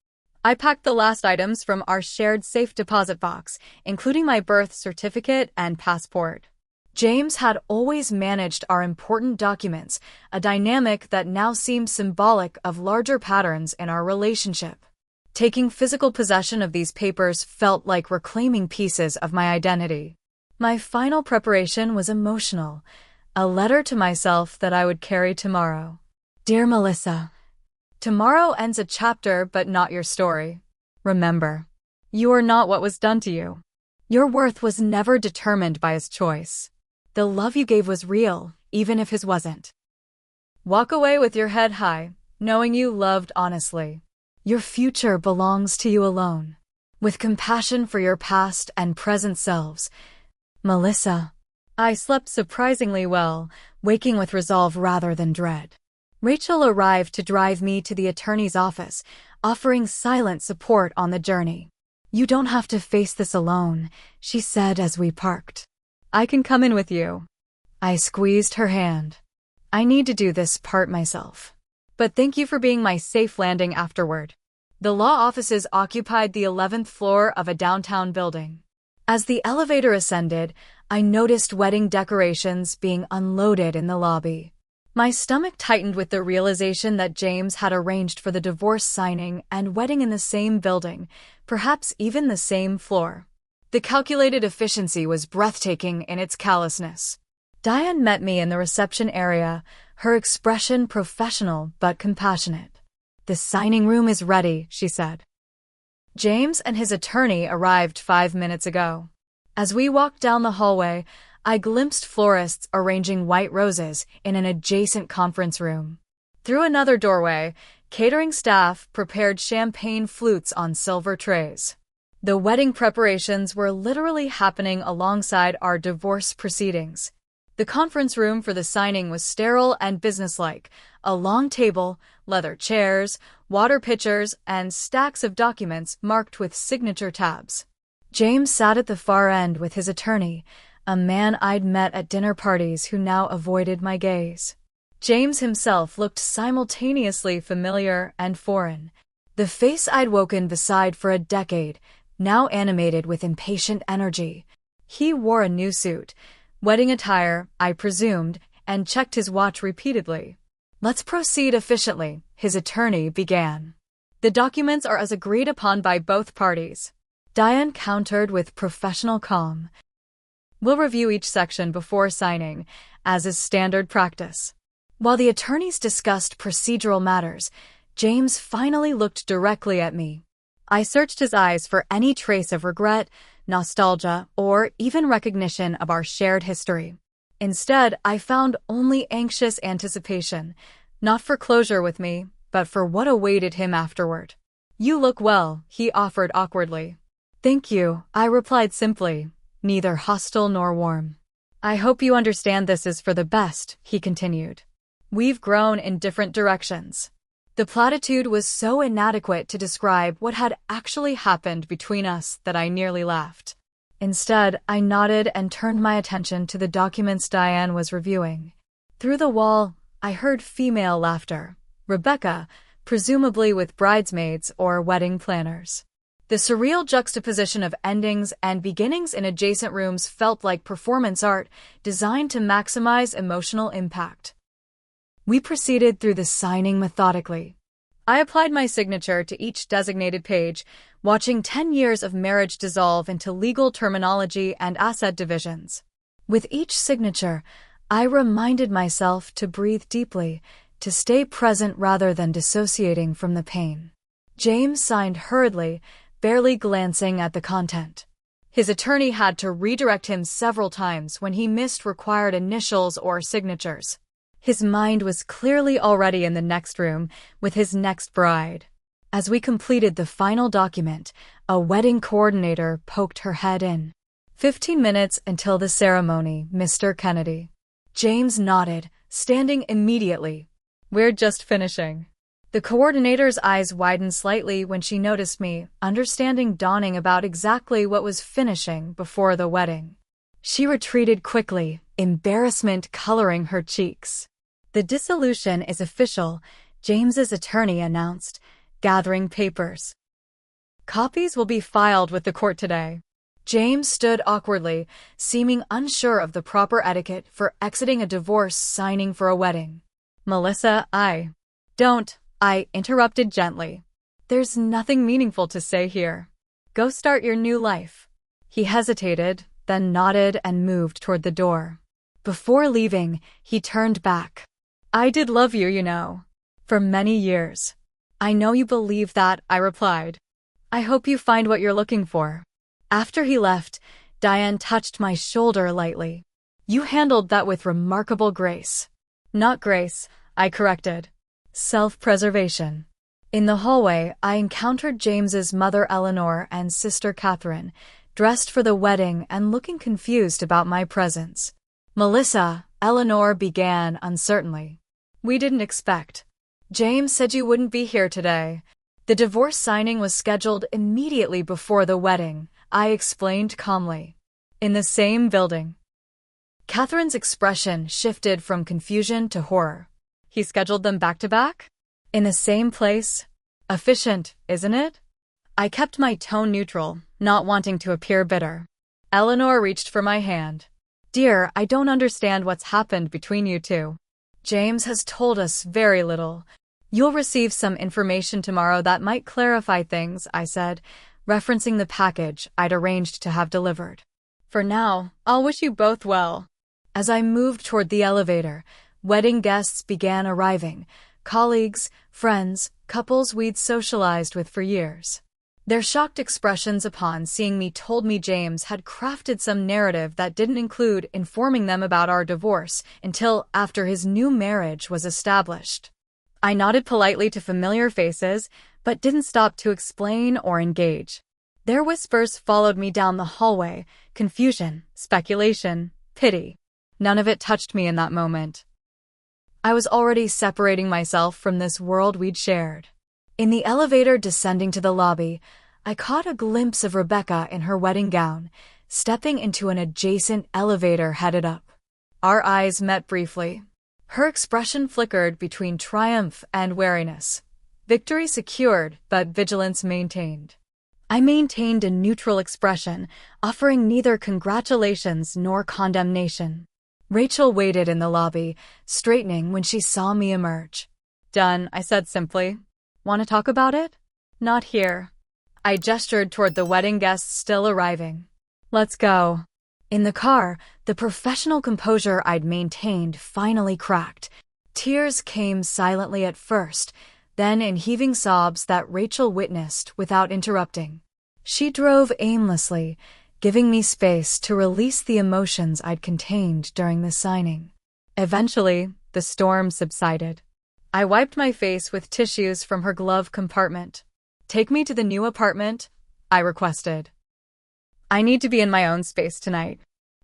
I packed the last items from our shared safe deposit box, including my birth certificate and passport. James had always managed our important documents, a dynamic that now seemed symbolic of larger patterns in our relationship. Taking physical possession of these papers felt like reclaiming pieces of my identity. My final preparation was emotional, a letter to myself that I would carry tomorrow. Dear Melissa, tomorrow ends a chapter but not your story. Remember, you are not what was done to you. Your worth was never determined by his choice. The love you gave was real, even if his wasn't. Walk away with your head high, knowing you loved honestly. Your future belongs to you alone. With compassion for your past and present selves. Melissa. I slept surprisingly well, waking with resolve rather than dread. Rachel arrived to drive me to the attorney's office, offering silent support on the journey. You don't have to face this alone, she said as we parked. I can come in with you. I squeezed her hand. I need to do this part myself. But thank you for being my safe landing afterward. The law offices occupied the 11th floor of a downtown building. As the elevator ascended, I noticed wedding decorations being unloaded in the lobby. My stomach tightened with the realization that James had arranged for the divorce signing and wedding in the same building, perhaps even the same floor. The calculated efficiency was breathtaking in its callousness. Diane met me in the reception area, her expression professional but compassionate. The signing room is ready, she said. James and his attorney arrived 5 minutes ago. As we walked down the hallway, I glimpsed florists arranging white roses in an adjacent conference room. Through another doorway, catering staff prepared champagne flutes on silver trays. The wedding preparations were literally happening alongside our divorce proceedings. The conference room for the signing was sterile and businesslike. A long table, leather chairs, water pitchers, and stacks of documents marked with signature tabs. James sat at the far end with his attorney, a man I'd met at dinner parties who now avoided my gaze. James himself looked simultaneously familiar and foreign. The face I'd woken beside for a decade, now animated with impatient energy. He wore a new suit, wedding attire, I presumed, and checked his watch repeatedly. "Let's proceed efficiently," his attorney began. "The documents are as agreed upon by both parties," Diane countered with professional calm. "We'll review each section before signing, as is standard practice." While the attorneys discussed procedural matters, James finally looked directly at me. I searched his eyes for any trace of regret, nostalgia, or even recognition of our shared history. Instead, I found only anxious anticipation, not for closure with me, but for what awaited him afterward. "You look well," he offered awkwardly. "Thank you," I replied simply, neither hostile nor warm. "I hope you understand this is for the best," he continued. "We've grown in different directions." The platitude was so inadequate to describe what had actually happened between us that I nearly laughed. Instead, I nodded and turned my attention to the documents Diane was reviewing. Through the wall, I heard female laughter. Rebecca, presumably with bridesmaids or wedding planners. The surreal juxtaposition of endings and beginnings in adjacent rooms felt like performance art designed to maximize emotional impact. We proceeded through the signing methodically. I applied my signature to each designated page, watching 10 years of marriage dissolve into legal terminology and asset divisions. With each signature, I reminded myself to breathe deeply, to stay present rather than dissociating from the pain. James signed hurriedly, barely glancing at the content. His attorney had to redirect him several times when he missed required initials or signatures. His mind was clearly already in the next room with his next bride. As we completed the final document, a wedding coordinator poked her head in. 15 minutes until the ceremony, Mr. Kennedy. James nodded, standing immediately. "We're just finishing." The coordinator's eyes widened slightly when she noticed me, understanding dawning about exactly what was finishing before the wedding. She retreated quickly, embarrassment coloring her cheeks. "The dissolution is official," James's attorney announced, gathering papers. "Copies will be filed with the court today." James stood awkwardly, seeming unsure of the proper etiquette for exiting a divorce signing for a wedding. "Melissa, I interrupted gently. "There's nothing meaningful to say here. Go start your new life." He hesitated, then nodded and moved toward the door. Before leaving, he turned back. "I did love you, you know. For many years." "I know you believe that," I replied. "I hope you find what you're looking for." After he left, Diane touched my shoulder lightly. "You handled that with remarkable grace." "Not grace," I corrected. "Self-preservation." In the hallway, I encountered James's mother Eleanor and sister Catherine, dressed for the wedding and looking confused about my presence. "Melissa," Eleanor began uncertainly. "We didn't expect. James said you wouldn't be here today." The divorce signing was scheduled immediately before the wedding, I explained calmly. "In the same building." Catherine's expression shifted from confusion to horror. "He scheduled them back to back? In the same place? Efficient, isn't it?" I kept my tone neutral, not wanting to appear bitter. Eleanor reached for my hand. "Dear, I don't understand what's happened between you two. James has told us very little. You'll receive some information tomorrow that might clarify things," I said, referencing the package I'd arranged to have delivered. "For now, I'll wish you both well." As I moved toward the elevator, wedding guests began arriving, colleagues, friends, couples we'd socialized with for years. Their shocked expressions upon seeing me told me James had crafted some narrative that didn't include informing them about our divorce until after his new marriage was established. I nodded politely to familiar faces, but didn't stop to explain or engage. Their whispers followed me down the hallway, confusion, speculation, pity. None of it touched me in that moment. I was already separating myself from this world we'd shared. In the elevator descending to the lobby, I caught a glimpse of Rebecca in her wedding gown, stepping into an adjacent elevator headed up. Our eyes met briefly. Her expression flickered between triumph and wariness. Victory secured, but vigilance maintained. I maintained a neutral expression, offering neither congratulations nor condemnation. Rachel waited in the lobby, straightening when she saw me emerge. "Done," I said simply. "Want to talk about it?" "Not here." I gestured toward the wedding guests still arriving. "Let's go." In the car, the professional composure I'd maintained finally cracked. Tears came silently at first, then in heaving sobs that Rachel witnessed without interrupting. She drove aimlessly, giving me space to release the emotions I'd contained during the signing. Eventually, the storm subsided. I wiped my face with tissues from her glove compartment. "Take me to the new apartment," I requested. "I need to be in my own space tonight."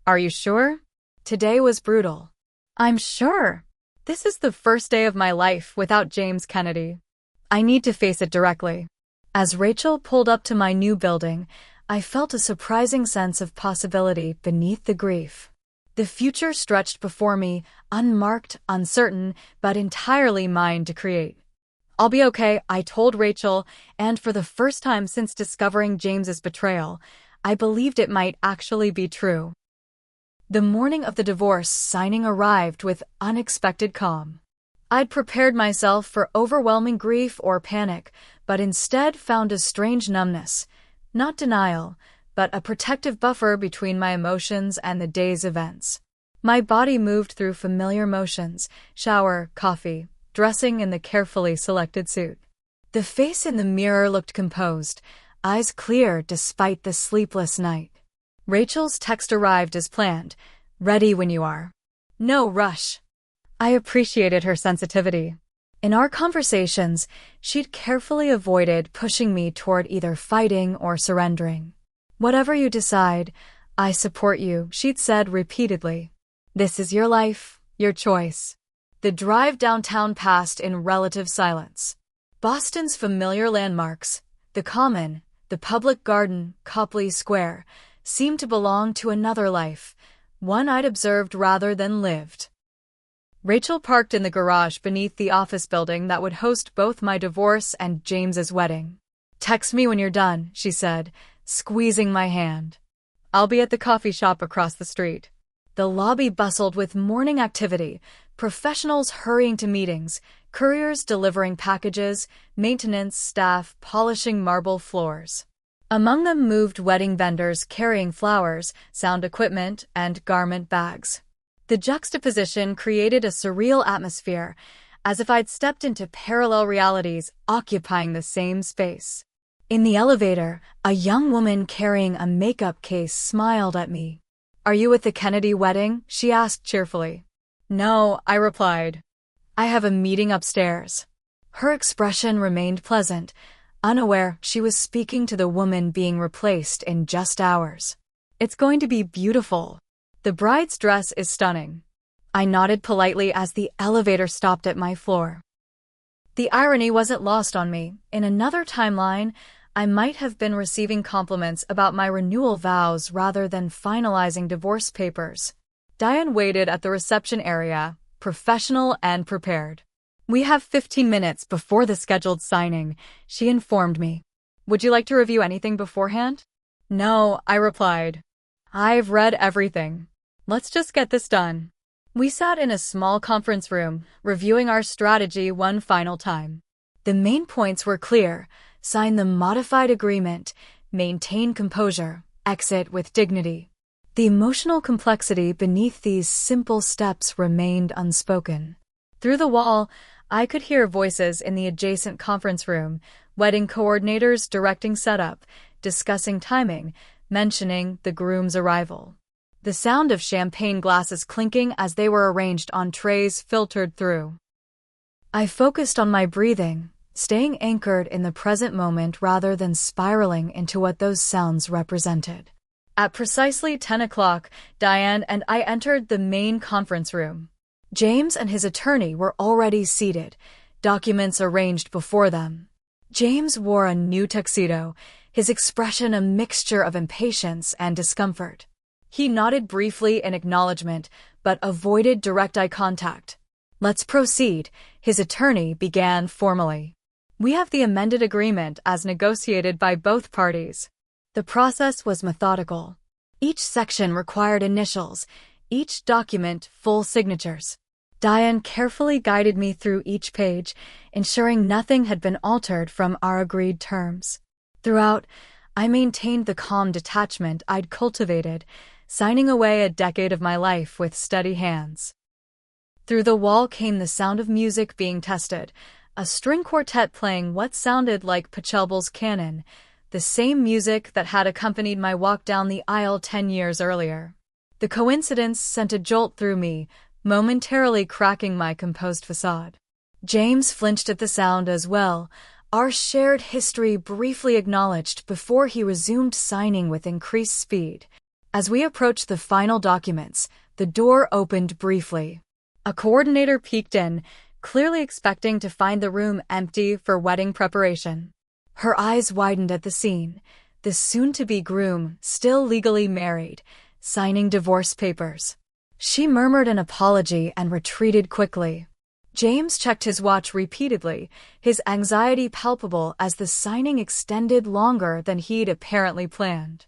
"Are you sure?" Today was brutal. "I'm sure. This is the first day of my life without James Kennedy. I need to face it directly." As Rachel pulled up to my new building, I felt a surprising sense of possibility beneath the grief. The future stretched before me, unmarked, uncertain, but entirely mine to create. "I'll be okay," I told Rachel, and for the first time since discovering James's betrayal, I believed it might actually be true. The morning of the divorce signing arrived with unexpected calm. I'd prepared myself for overwhelming grief or panic, but instead found a strange numbness, not denial, but a protective buffer between my emotions and the day's events. My body moved through familiar motions: shower, coffee, dressing in the carefully selected suit. The face in the mirror looked composed, eyes clear despite the sleepless night. Rachel's text arrived as planned: "Ready when you are. No rush." I appreciated her sensitivity. In our conversations, she'd carefully avoided pushing me toward either fighting or surrendering. "Whatever you decide, I support you," she'd said repeatedly. "This is your life, your choice." The drive downtown passed in relative silence. Boston's familiar landmarks, the Common, the Public Garden, Copley Square, seemed to belong to another life, one I'd observed rather than lived. Rachel parked in the garage beneath the office building that would host both my divorce and James's wedding. "Text me when you're done," she said, squeezing my hand. "I'll be at the coffee shop across the street." The lobby bustled with morning activity, professionals hurrying to meetings, couriers delivering packages, maintenance staff polishing marble floors. Among them moved wedding vendors carrying flowers, sound equipment, and garment bags. The juxtaposition created a surreal atmosphere, as if I'd stepped into parallel realities occupying the same space. In the elevator, a young woman carrying a makeup case smiled at me. "Are you at the Kennedy wedding?" she asked cheerfully. "No," I replied. "I have a meeting upstairs." Her expression remained pleasant, unaware she was speaking to the woman being replaced in just hours. "It's going to be beautiful. The bride's dress is stunning." I nodded politely as the elevator stopped at my floor. The irony wasn't lost on me. In another timeline, I might have been receiving compliments about my renewal vows rather than finalizing divorce papers. Diane waited at the reception area, professional and prepared. "We have 15 minutes before the scheduled signing," she informed me. "Would you like to review anything beforehand?" "No," I replied. "I've read everything. Let's just get this done." We sat in a small conference room, reviewing our strategy one final time. The main points were clear: sign the modified agreement, maintain composure, exit with dignity. The emotional complexity beneath these simple steps remained unspoken. Through the wall, I could hear voices in the adjacent conference room, wedding coordinators directing setup, discussing timing, mentioning the groom's arrival. The sound of champagne glasses clinking as they were arranged on trays filtered through. I focused on my breathing, staying anchored in the present moment rather than spiraling into what those sounds represented. At precisely 10 o'clock, Diane and I entered the main conference room. James and his attorney were already seated, documents arranged before them. James wore a new tuxedo, his expression a mixture of impatience and discomfort. He nodded briefly in acknowledgement, but avoided direct eye contact. "Let's proceed," his attorney began formally. "We have the amended agreement as negotiated by both parties." The process was methodical. Each section required initials, each document full signatures. Diane carefully guided me through each page, ensuring nothing had been altered from our agreed terms. Throughout, I maintained the calm detachment I'd cultivated, signing away a decade of my life with steady hands. Through the wall came the sound of music being tested, a string quartet playing what sounded like Pachelbel's canon, the same music that had accompanied my walk down the aisle 10 years earlier. The coincidence sent a jolt through me, momentarily cracking my composed facade. James flinched at the sound as well, our shared history briefly acknowledged before he resumed signing with increased speed. As we approached the final documents, the door opened briefly. A coordinator peeked in, clearly expecting to find the room empty for wedding preparation. Her eyes widened at the scene, the soon-to-be groom, still legally married, signing divorce papers. She murmured an apology and retreated quickly. James checked his watch repeatedly, his anxiety palpable as the signing extended longer than he'd apparently planned.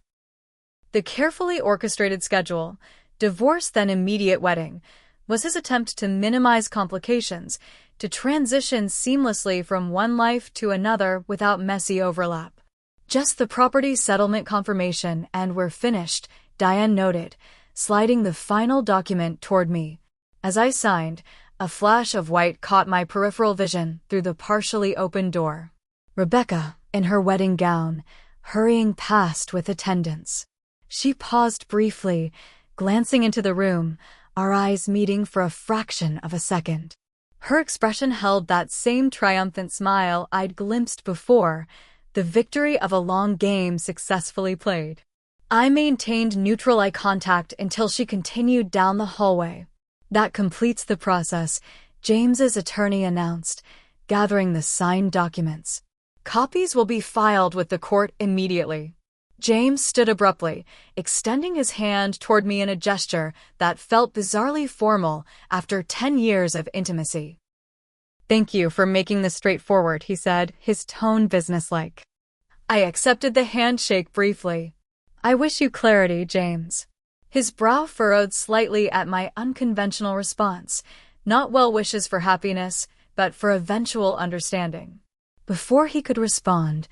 The carefully orchestrated schedule, divorce then immediate wedding, was his attempt to minimize complications, to transition seamlessly from one life to another without messy overlap. "Just the property settlement confirmation and we're finished," Diane noted, sliding the final document toward me. As I signed, a flash of white caught my peripheral vision through the partially open door. Rebecca, in her wedding gown, hurrying past with attendants. She paused briefly, glancing into the room, our eyes meeting for a fraction of a second. Her expression held that same triumphant smile I'd glimpsed before, the victory of a long game successfully played. I maintained neutral eye contact until she continued down the hallway. "That completes the process," James's attorney announced, gathering the signed documents. "Copies will be filed with the court immediately." James stood abruptly, extending his hand toward me in a gesture that felt bizarrely formal after 10 years of intimacy. "Thank you for making this straightforward," he said, his tone businesslike. I accepted the handshake briefly. "I wish you clarity, James." His brow furrowed slightly at my unconventional response, not well wishes for happiness, but for eventual understanding. Before he could respond,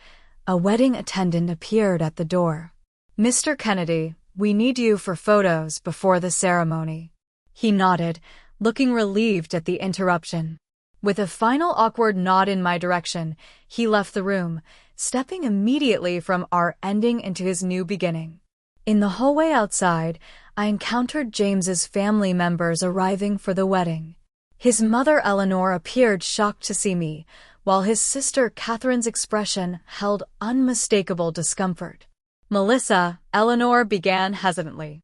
a wedding attendant appeared at the door. "Mr. Kennedy, we need you for photos before the ceremony." He nodded, looking relieved at the interruption. With a final awkward nod in my direction, he left the room, stepping immediately from our ending into his new beginning. In the hallway outside, I encountered James's family members arriving for the wedding. His mother Eleanor appeared shocked to see me, while his sister Catherine's expression held unmistakable discomfort. "Melissa," Eleanor began hesitantly.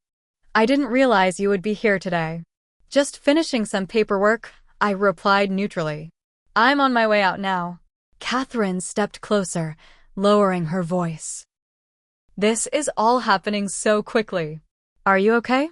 "I didn't realize you would be here today." "Just finishing some paperwork," I replied neutrally. "I'm on my way out now." Catherine stepped closer, lowering her voice. "This is all happening so quickly. Are you okay?"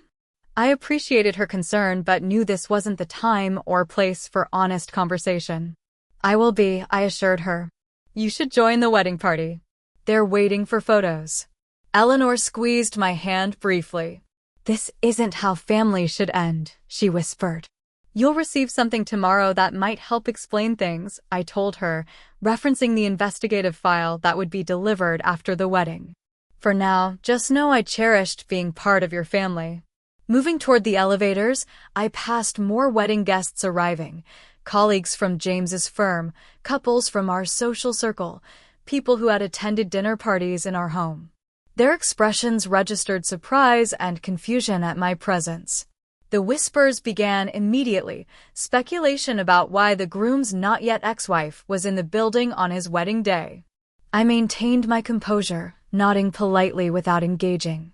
I appreciated her concern but knew this wasn't the time or place for honest conversation. "I will be," I assured her. "You should join the wedding party. They're waiting for photos." Eleanor squeezed my hand briefly. "This isn't how family should end," she whispered. "You'll receive something tomorrow that might help explain things," I told her, referencing the investigative file that would be delivered after the wedding. "For now, just know I cherished being part of your family." Moving toward the elevators, I passed more wedding guests arriving, colleagues from James's firm, couples from our social circle, people who had attended dinner parties in our home. Their expressions registered surprise and confusion at my presence. The whispers began immediately, speculation about why the groom's not-yet ex-wife was in the building on his wedding day. I maintained my composure, nodding politely without engaging.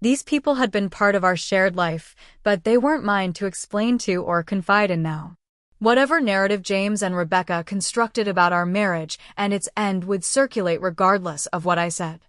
These people had been part of our shared life, but they weren't mine to explain to or confide in now. Whatever narrative James and Rebecca constructed about our marriage and its end would circulate regardless of what I said.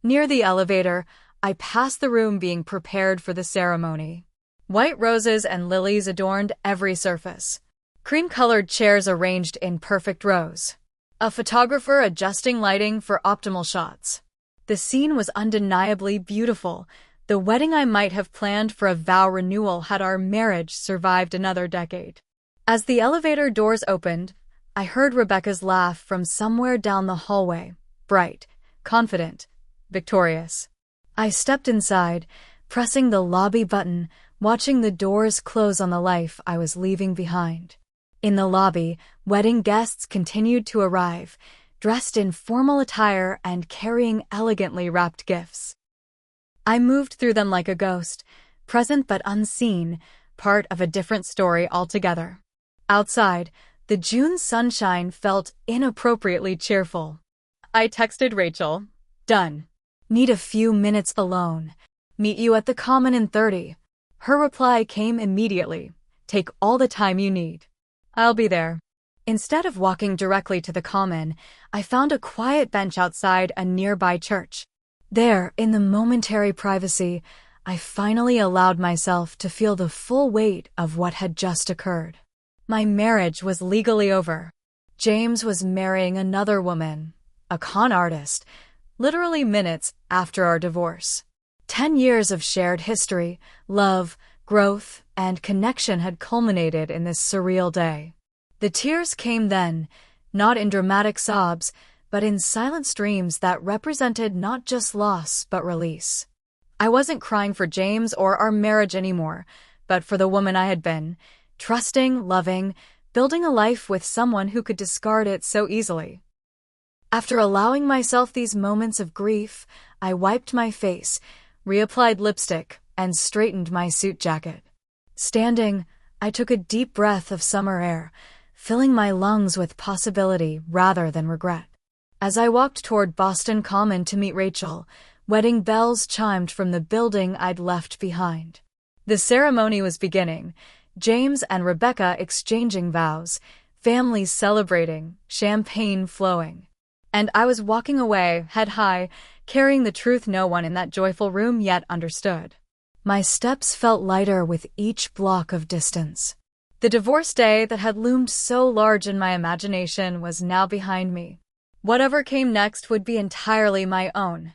Near the elevator, I passed the room being prepared for the ceremony. White roses and lilies adorned every surface. Cream-colored chairs arranged in perfect rows. A photographer adjusting lighting for optimal shots. The scene was undeniably beautiful. The wedding I might have planned for a vow renewal had our marriage survived another decade. As the elevator doors opened, I heard Rebecca's laugh from somewhere down the hallway, bright, confident, victorious. I stepped inside, pressing the lobby button, watching the doors close on the life I was leaving behind. In the lobby, wedding guests continued to arrive, dressed in formal attire and carrying elegantly wrapped gifts. I moved through them like a ghost, present but unseen, part of a different story altogether. Outside, the June sunshine felt inappropriately cheerful. I texted Rachel, "Done. Need a few minutes alone. Meet you at the Common in 30. Her reply came immediately, "Take all the time you need. I'll be there." Instead of walking directly to the Common, I found a quiet bench outside a nearby church. There, in the momentary privacy, I finally allowed myself to feel the full weight of what had just occurred. My marriage was legally over. James was marrying another woman, a con artist, literally minutes after our divorce. 10 years of shared history, love, growth, and connection had culminated in this surreal day. The tears came then, not in dramatic sobs, but in silent streams that represented not just loss but release. I wasn't crying for James or our marriage anymore, but for the woman I had been, trusting, loving, building a life with someone who could discard it so easily. After allowing myself these moments of grief, I wiped my face, reapplied lipstick, and straightened my suit jacket. Standing, I took a deep breath of summer air, filling my lungs with possibility rather than regret. As I walked toward Boston Common to meet Rachel, wedding bells chimed from the building I'd left behind. The ceremony was beginning, James and Rebecca exchanging vows, families celebrating, champagne flowing. And I was walking away, head high, carrying the truth no one in that joyful room yet understood. My steps felt lighter with each block of distance. The divorce day that had loomed so large in my imagination was now behind me. Whatever came next would be entirely my own.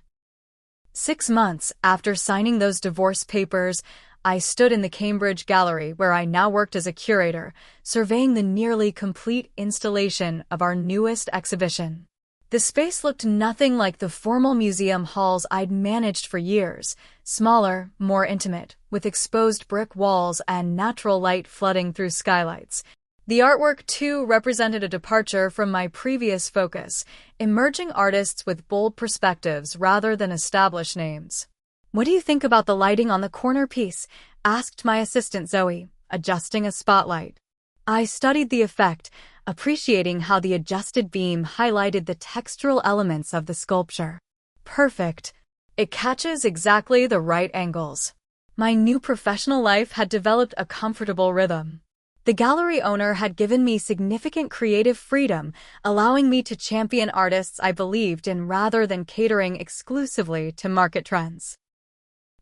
6 months after signing those divorce papers, I stood in the Cambridge Gallery where I now worked as a curator, surveying the nearly complete installation of our newest exhibition. The space looked nothing like the formal museum halls I'd managed for years, smaller, more intimate, with exposed brick walls and natural light flooding through skylights. The artwork, too, represented a departure from my previous focus, emerging artists with bold perspectives rather than established names. "What do you think about the lighting on the corner piece?" asked my assistant Zoe, adjusting a spotlight. I studied the effect, appreciating how the adjusted beam highlighted the textural elements of the sculpture. Perfect. It catches exactly the right angles. My new professional life had developed a comfortable rhythm. The gallery owner had given me significant creative freedom, allowing me to champion artists I believed in rather than catering exclusively to market trends.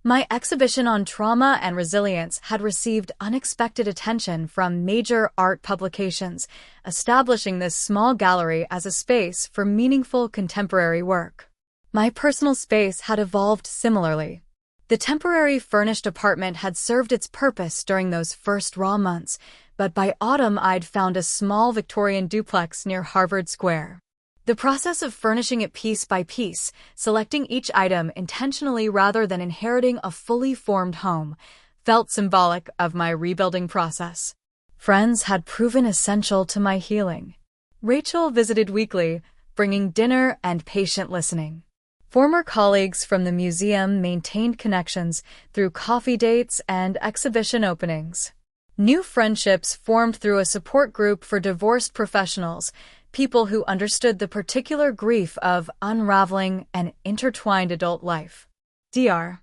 My exhibition on trauma and resilience had received unexpected attention from major art publications, establishing this small gallery as a space for meaningful contemporary work. My personal space had evolved similarly. The temporary furnished apartment had served its purpose during those first raw months, but by autumn I'd found a small Victorian duplex near Harvard Square. The process of furnishing it piece by piece, selecting each item intentionally rather than inheriting a fully formed home, felt symbolic of my rebuilding process. Friends had proven essential to my healing. Rachel visited weekly, bringing dinner and patient listening. Former colleagues from the museum maintained connections through coffee dates and exhibition openings. New friendships formed through a support group for divorced professionals, people who understood the particular grief of unraveling an intertwined adult life. Dr.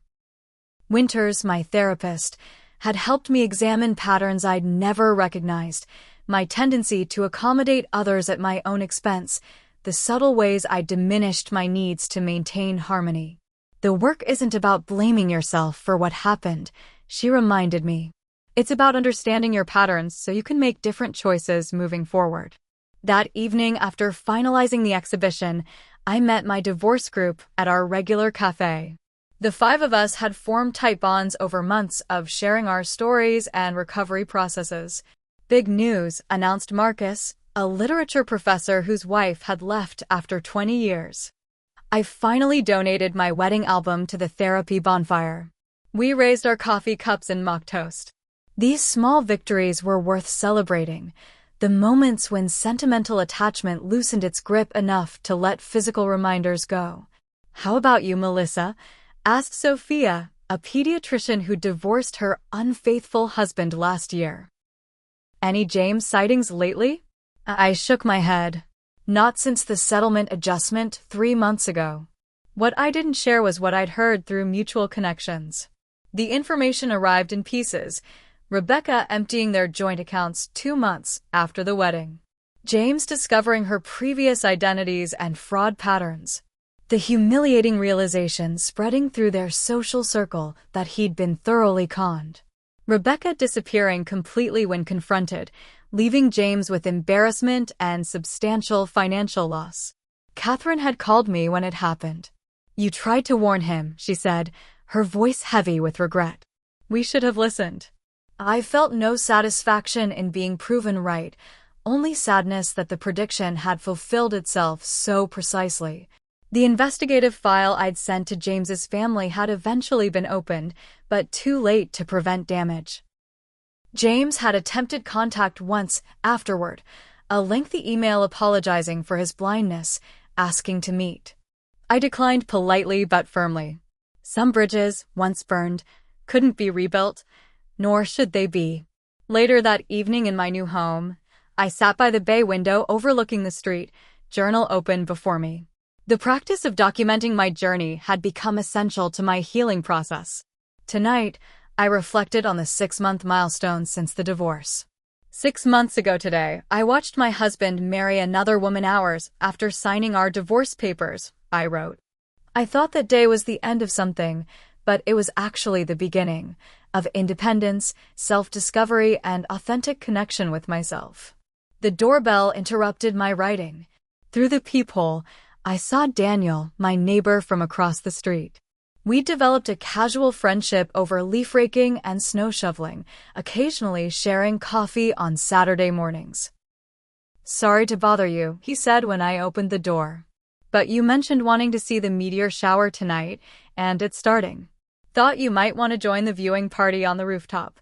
Winters, my therapist, had helped me examine patterns I'd never recognized, my tendency to accommodate others at my own expense, the subtle ways I diminished my needs to maintain harmony. The work isn't about blaming yourself for what happened, she reminded me. It's about understanding your patterns so you can make different choices moving forward. That evening, after finalizing the exhibition, I met my divorce group at our regular cafe. The 5 of us had formed tight bonds over months of sharing our stories and recovery processes. Big news, announced Marcus, a literature professor whose wife had left after 20 years. I finally donated my wedding album to the therapy bonfire. We raised our coffee cups and mock toast. These small victories were worth celebrating, the moments when sentimental attachment loosened its grip enough to let physical reminders go. How about you, Melissa? Asked Sophia, a pediatrician who divorced her unfaithful husband last year. Any James sightings lately? I shook my head. Not since the settlement adjustment 3 months ago. What I didn't share was what I'd heard through mutual connections. The information arrived in pieces, Rebecca emptying their joint accounts 2 months after the wedding. James discovering her previous identities and fraud patterns. The humiliating realization spreading through their social circle that he'd been thoroughly conned. Rebecca disappearing completely when confronted, leaving James with embarrassment and substantial financial loss. Catherine had called me when it happened. You tried to warn him, she said, her voice heavy with regret. We should have listened. I felt no satisfaction in being proven right, only sadness that the prediction had fulfilled itself so precisely. The investigative file I'd sent to James's family had eventually been opened, but too late to prevent damage. James had attempted contact once afterward, a lengthy email apologizing for his blindness, asking to meet. I declined politely but firmly. Some bridges, once burned, couldn't be rebuilt, nor should they be. Later that evening in my new home, I sat by the bay window overlooking the street, journal open before me. The practice of documenting my journey had become essential to my healing process. Tonight, I reflected on the 6-month milestone since the divorce. 6 months ago today, I watched my husband marry another woman hours after signing our divorce papers, I wrote. I thought that day was the end of something, but it was actually the beginning of independence, self-discovery, and authentic connection with myself. The doorbell interrupted my writing. Through the peephole, I saw Daniel, my neighbor from across the street. We developed a casual friendship over leaf raking and snow shoveling, occasionally sharing coffee on Saturday mornings. Sorry to bother you, he said when I opened the door. But you mentioned wanting to see the meteor shower tonight, and it's starting. Thought you might want to join the viewing party on the rooftop.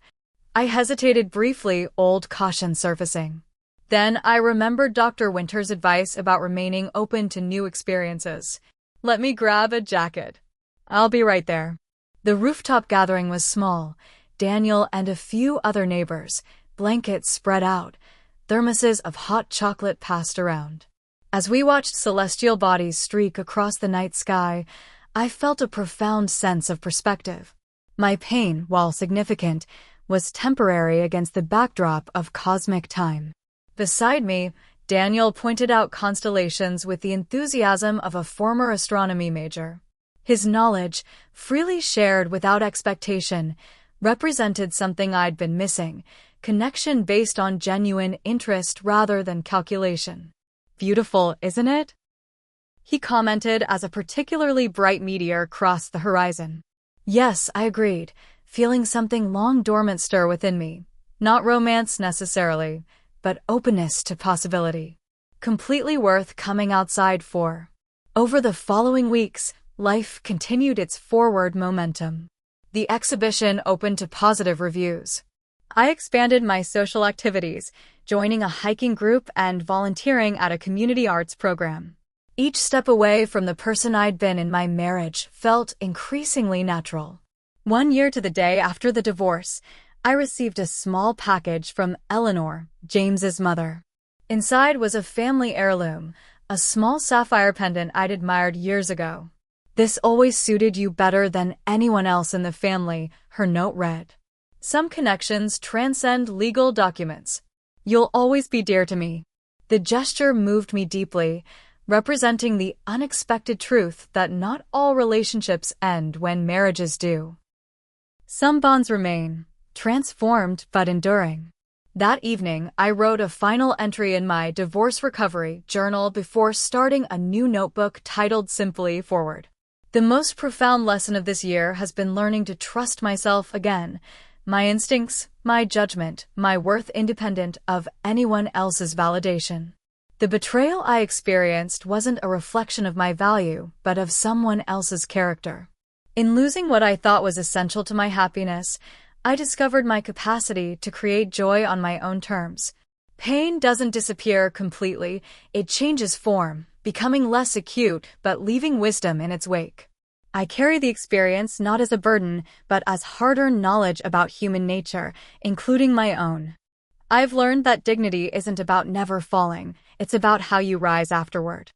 I hesitated briefly, old caution surfacing. Then I remembered Dr. Winter's advice about remaining open to new experiences. Let me grab a jacket. I'll be right there. The rooftop gathering was small. Daniel and a few other neighbors, blankets spread out, thermoses of hot chocolate passed around. As we watched celestial bodies streak across the night sky, I felt a profound sense of perspective. My pain, while significant, was temporary against the backdrop of cosmic time. Beside me, Daniel pointed out constellations with the enthusiasm of a former astronomy major. His knowledge, freely shared without expectation, represented something I'd been missing, connection based on genuine interest rather than calculation. Beautiful, isn't it? He commented as a particularly bright meteor crossed the horizon. Yes, I agreed, feeling something long dormant stir within me. Not romance necessarily, but openness to possibility. Completely worth coming outside for. Over the following weeks, life continued its forward momentum. The exhibition opened to positive reviews. I expanded my social activities, joining a hiking group and volunteering at a community arts program. Each step away from the person I'd been in my marriage felt increasingly natural. 1 year to the day after the divorce, I received a small package from Eleanor, James's mother. Inside was a family heirloom, a small sapphire pendant I'd admired years ago. "This always suited you better than anyone else in the family," her note read. "Some connections transcend legal documents. You'll always be dear to me." The gesture moved me deeply, representing the unexpected truth that not all relationships end when marriages do. Some bonds remain, transformed but enduring. That evening, I wrote a final entry in my divorce recovery journal before starting a new notebook titled simply Forward. The most profound lesson of this year has been learning to trust myself again, my instincts, my judgment, my worth independent of anyone else's validation. The betrayal I experienced wasn't a reflection of my value, but of someone else's character. In losing what I thought was essential to my happiness, I discovered my capacity to create joy on my own terms. Pain doesn't disappear completely, it changes form, becoming less acute but leaving wisdom in its wake. I carry the experience not as a burden, but as hard-earned knowledge about human nature, including my own. I've learned that dignity isn't about never falling, it's about how you rise afterward.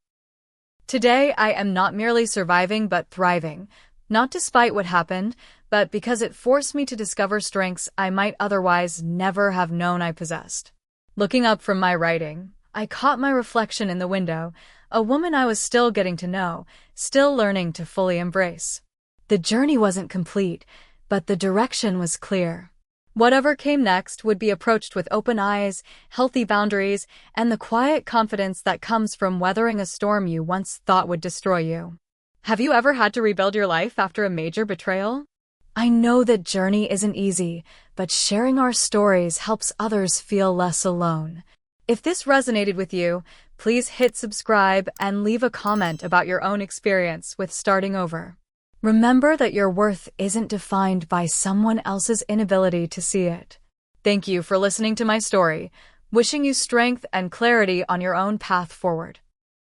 Today, I am not merely surviving but thriving, not despite what happened, but because it forced me to discover strengths I might otherwise never have known I possessed. Looking up from my writing, I caught my reflection in the window, a woman I was still getting to know, still learning to fully embrace. The journey wasn't complete, but the direction was clear. Whatever came next would be approached with open eyes, healthy boundaries, and the quiet confidence that comes from weathering a storm you once thought would destroy you. Have you ever had to rebuild your life after a major betrayal? I know that journey isn't easy, but sharing our stories helps others feel less alone. If this resonated with you, please hit subscribe and leave a comment about your own experience with starting over. Remember that your worth isn't defined by someone else's inability to see it. Thank you for listening to my story, wishing you strength and clarity on your own path forward.